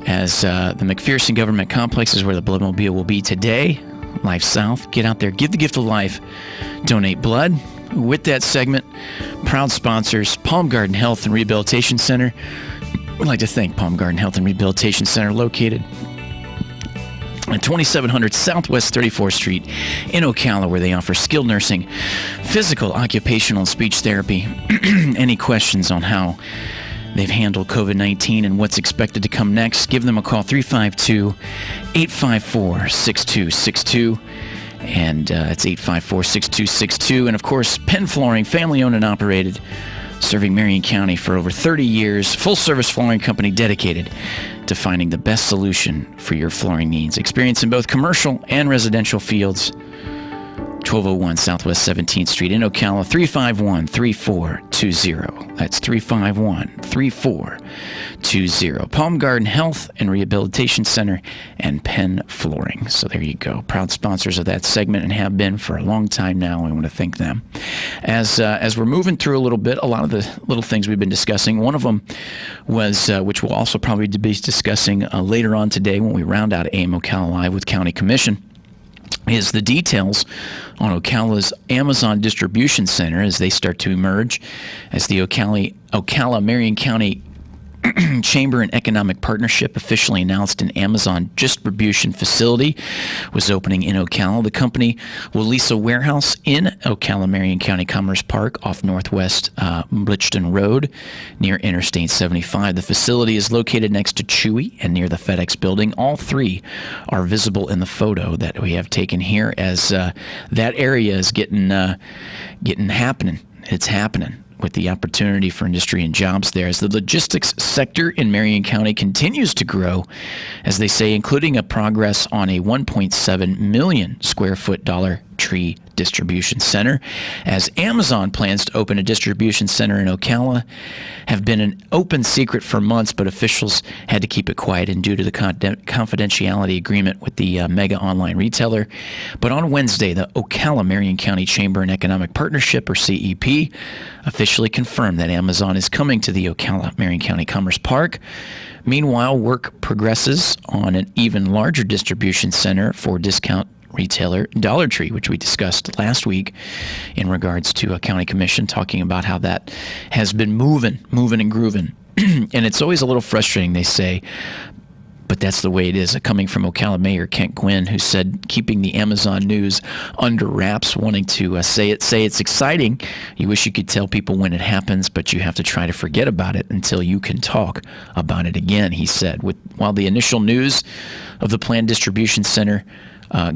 as the McPherson Government Complex is where the Bloodmobile will be today. Life South, get out there, give the gift of life, donate blood. With that segment, proud sponsors, Palm Garden Health and Rehabilitation Center. We'd like to thank Palm Garden Health and Rehabilitation Center, located at 2700 Southwest 34th Street in Ocala, where they offer skilled nursing, physical, occupational, and speech therapy. Any questions on how they've handled COVID-19 and what's expected to come next, give them a call, 352-854-6262. And it's 854-6262. And, of course, Penn Flooring, family-owned and operated, serving Marion County for over 30 years. Full-service flooring company dedicated to finding the best solution for your flooring needs. Experience in both commercial and residential fields. 1201 Southwest 17th Street in Ocala, 351-3420. That's 351-3420. Palm Garden Health and Rehabilitation Center and Penn Flooring. So there you go. Proud sponsors of that segment and have been for a long time now. I want to thank them. As we're moving through a little bit, a lot of the little things we've been discussing, one of them was, which we'll also probably be discussing later on today when we round out AM Ocala Live with County Commission, is the details on Ocala's Amazon distribution center as they start to emerge, as the Ocala Marion County Chamber and Economic Partnership officially announced an Amazon distribution facility was opening in Ocala. The company will lease a warehouse in Ocala Marion County Commerce Park off Northwest Bridgeton Road near Interstate 75. The facility is located next to Chewy and near the FedEx building. All three are visible in the photo that we have taken here, as that area is getting happening. It's happening, with the opportunity for industry and jobs there, as the logistics sector in Marion County continues to grow, as they say, including a progress on a 1.7 million square foot Dollar Tree distribution center. As Amazon plans to open a distribution center in Ocala, have been an open secret for months, but officials had to keep it quiet and due to the confidentiality agreement with the mega online retailer. But on Wednesday, the Ocala Marion County Chamber and Economic Partnership, or CEP, officially confirmed that Amazon is coming to the Ocala Marion County Commerce Park. Meanwhile, work progresses on an even larger distribution center for discount retailer Dollar Tree, which we discussed last week in regards to a county commission talking about how that has been moving and grooving. And it's always a little frustrating, they say, but that's the way it is. Coming from Ocala Mayor Kent Gwynn, who said keeping the Amazon news under wraps, wanting to say it's exciting. You wish you could tell people when it happens, but you have to try to forget about it until you can talk about it again, he said. While the initial news of the planned distribution center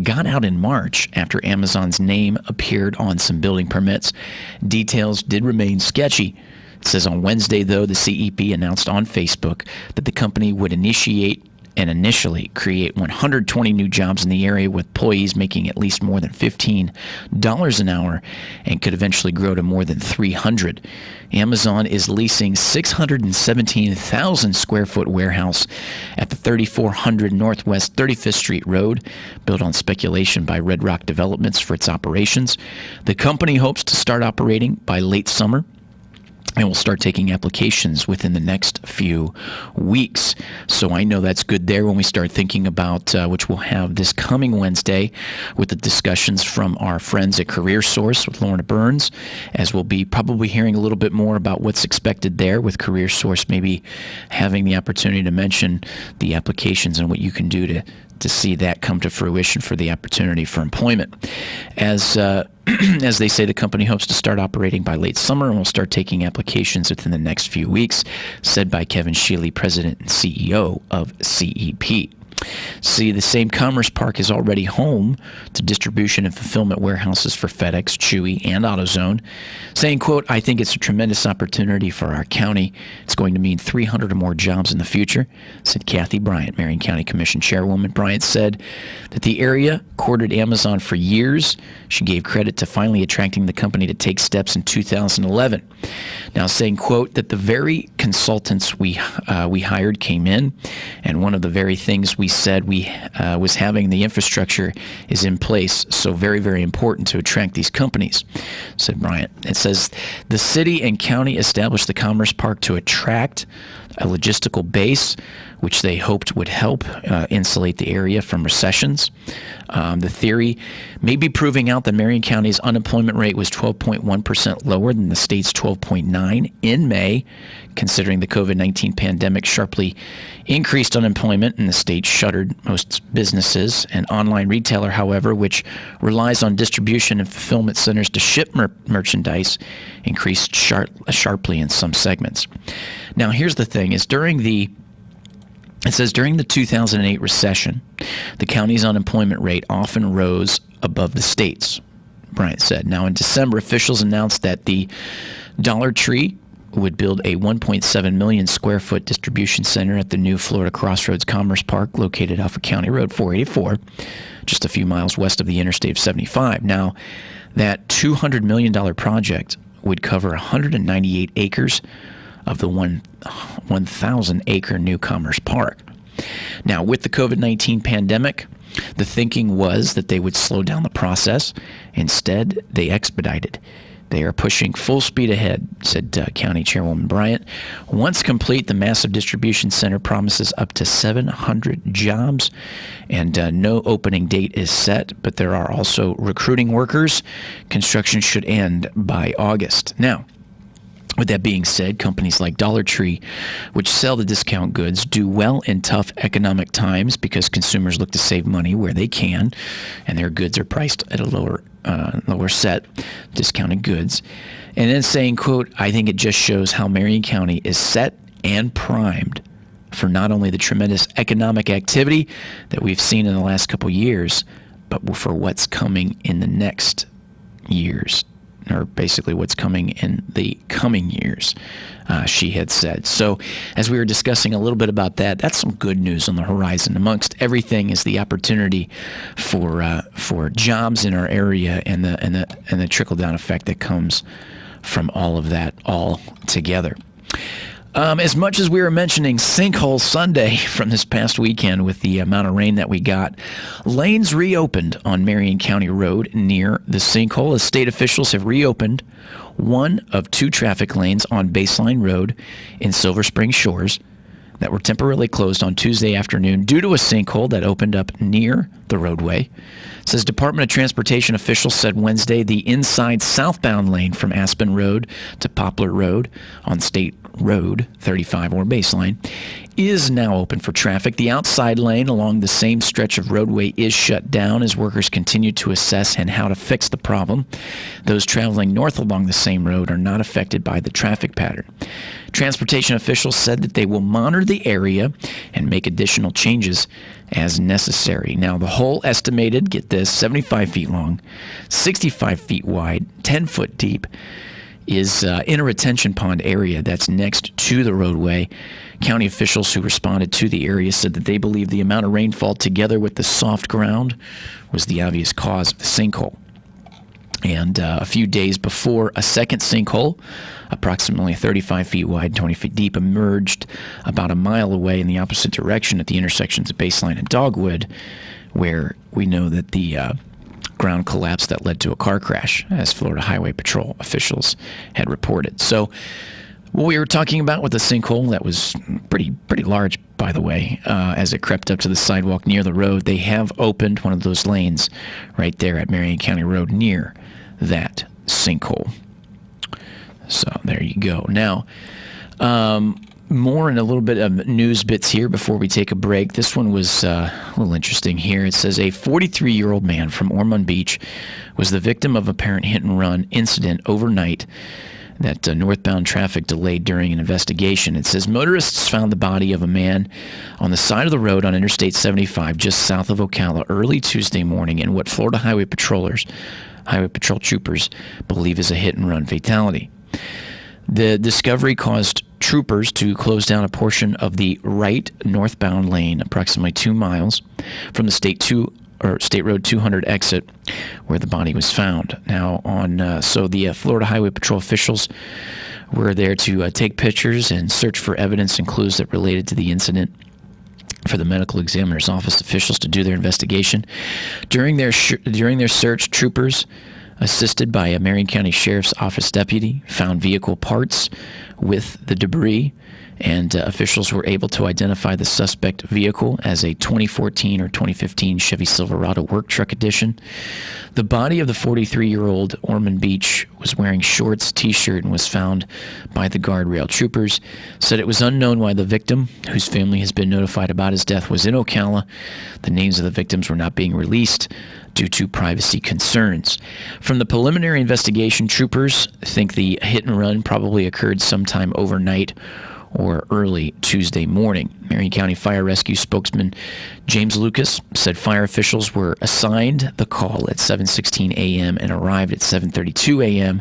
got out in March after Amazon's name appeared on some building permits, details did remain sketchy. It says on Wednesday, though, the CEP announced on Facebook that the company would initially create 120 new jobs in the area, with employees making at least more than $15 an hour, and could eventually grow to more than 300. Amazon is leasing 617,000 square foot warehouse at the 3400 Northwest 35th Street Road, built on speculation by Red Rock Developments for its operations. The company hopes to start operating by late summer, and we'll start taking applications within the next few weeks. So I know that's good there when we start thinking about, which we'll have this coming Wednesday with the discussions from our friends at Career Source with Lorna Burns, as we'll be probably hearing a little bit more about what's expected there with Career Source, maybe having the opportunity to mention the applications and what you can do to see that come to fruition for the opportunity for employment. As they say, the company hopes to start operating by late summer and will start taking applications within the next few weeks, said by Kevin Shealy, president and CEO of CEP. See, the same Commerce Park is already home to distribution and fulfillment warehouses for FedEx, Chewy, and AutoZone, saying, quote, "I think it's a tremendous opportunity for our county. It's going to mean 300 or more jobs in the future," said Kathy Bryant, Marion County Commission Chairwoman. Bryant said that the area courted Amazon for years. She gave credit to finally attracting the company to take steps in 2011. Now saying, quote, that the very consultants we hired came in, and one of the very things we said was having the infrastructure is in place, so very, very important to attract these companies, said Bryant. It says the city and county established the Commerce Park to attract a logistical base, which they hoped would help insulate the area from recessions. The theory may be proving out that Marion County's unemployment rate was 12.1% lower than the state's 12.9% in May, considering the COVID-19 pandemic sharply increased unemployment and the state shuttered most businesses. An online retailer, however, which relies on distribution and fulfillment centers to ship merchandise, increased sharply in some segments. Now, here's the thing, is during the 2008 recession, the county's unemployment rate often rose above the state's, Bryant said. Now, in December, officials announced that the Dollar Tree would build a 1.7 million square foot distribution center at the new Florida Crossroads Commerce Park located off of County Road 484, just a few miles west of the Interstate of 75. Now, that $200 million project would cover 198 acres of the 1,000-acre new Commerce Park. Now, with the COVID-19 pandemic, the thinking was that they would slow down the process. Instead, they expedited. They are pushing full speed ahead, said County Chairwoman Bryant. Once complete, the massive distribution center promises up to 700 jobs, and no opening date is set, but there are also recruiting workers. Construction should end by August. Now, with that being said, companies like Dollar Tree, which sell the discount goods, do well in tough economic times because consumers look to save money where they can, and their goods are priced at a lower set, discounted goods. And then saying, quote, "I think it just shows how Marion County is set and primed for not only the tremendous economic activity that we've seen in the last couple years, but for what's coming in the next years." Or basically what's coming in the coming years, she had said. So as we were discussing a little bit about that, that's some good news on the horizon. Amongst everything is the opportunity for jobs in our area and the trickle-down effect that comes from all of that all together. As much as we were mentioning Sinkhole Sunday from this past weekend with the amount of rain that we got, lanes reopened on Marion County Road near the Sinkhole as state officials have reopened one of two traffic lanes on Baseline Road in Silver Spring Shores. that were temporarily closed on Tuesday afternoon due to a sinkhole that opened up near the roadway. It says Department of Transportation officials said Wednesday the inside southbound lane from Aspen Road to Poplar Road on State Road 35 or Baseline is now open for traffic. The outside lane along the same stretch of roadway is shut down as workers continue to assess and how to fix the problem. Those traveling north along the same road are not affected by the traffic pattern. Transportation officials said that they will monitor the area and make additional changes as necessary. Now, the hole estimated, get this, 75 feet long, 65 feet wide, 10 foot deep, is in a retention pond area that's next to the roadway. County officials who responded to the area said that they believe the amount of rainfall together with the soft ground was the obvious cause of the sinkhole. And a few days before, a second sinkhole, approximately 35 feet wide, 20 feet deep, emerged about a mile away in the opposite direction at the intersections of Baseline and Dogwood, where we know that the ground collapse that led to a car crash, as Florida Highway Patrol officials had reported. So what we were talking about with the sinkhole that was pretty large, by the way, as it crept up to the sidewalk near the road, they have opened one of those lanes right there at Marion County Road near that sinkhole. So there you go. Now, more in a little bit of news bits here before we take a break. This one was a little interesting here. It says a 43-year-old man from Ormond Beach was the victim of apparent hit-and-run incident overnight that northbound traffic delayed during an investigation. It says motorists found the body of a man on the side of the road on Interstate 75 just south of Ocala early Tuesday morning in what Florida Highway Patrol troopers believe is a hit-and-run fatality. The discovery caused troopers to close down a portion of the right northbound lane, approximately 2 miles from the State Road 200 exit, where the body was found. Now, so the Florida Highway Patrol officials were there to take pictures and search for evidence and clues that related to the incident for the medical examiner's office officials to do their investigation. During their search, troopers, assisted by a Marion County Sheriff's Office deputy, found vehicle parts with the debris, and officials were able to identify the suspect vehicle as a 2014 or 2015 Chevy Silverado work truck edition. The body of the 43-year-old Ormond Beach was wearing shorts, t-shirt, and was found by the guardrail troopers. Said it was unknown why the victim, whose family has been notified about his death, was in Ocala. The names of the victims were not being released due to privacy concerns. From the preliminary investigation, troopers think the hit and run probably occurred sometime overnight or early Tuesday morning. Marion County Fire Rescue spokesman James Lucas said fire officials were assigned the call at 7:16 a.m. and arrived at 7:32 a.m.,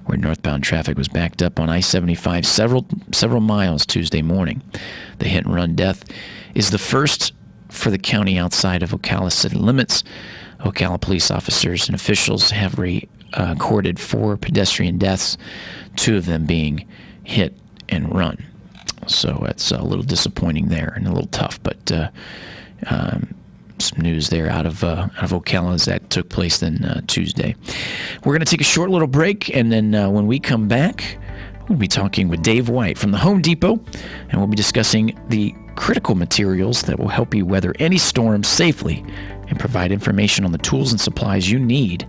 where northbound traffic was backed up on I-75 several miles Tuesday morning. The hit-and-run death is the first for the county outside of Ocala city limits. Ocala police officers and officials have recorded 4 pedestrian deaths, 2 of them being hit and run. So it's a little disappointing there and a little tough, but some news there out of Ocala as that took place then Tuesday. We're going to take a short little break, and then when we come back, we'll be talking with Dave White from the Home Depot, and we'll be discussing the critical materials that will help you weather any storm safely and provide information on the tools and supplies you need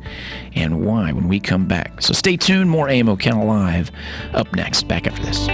and why when we come back. So stay tuned. More AM Ocala Live up next. Back after this.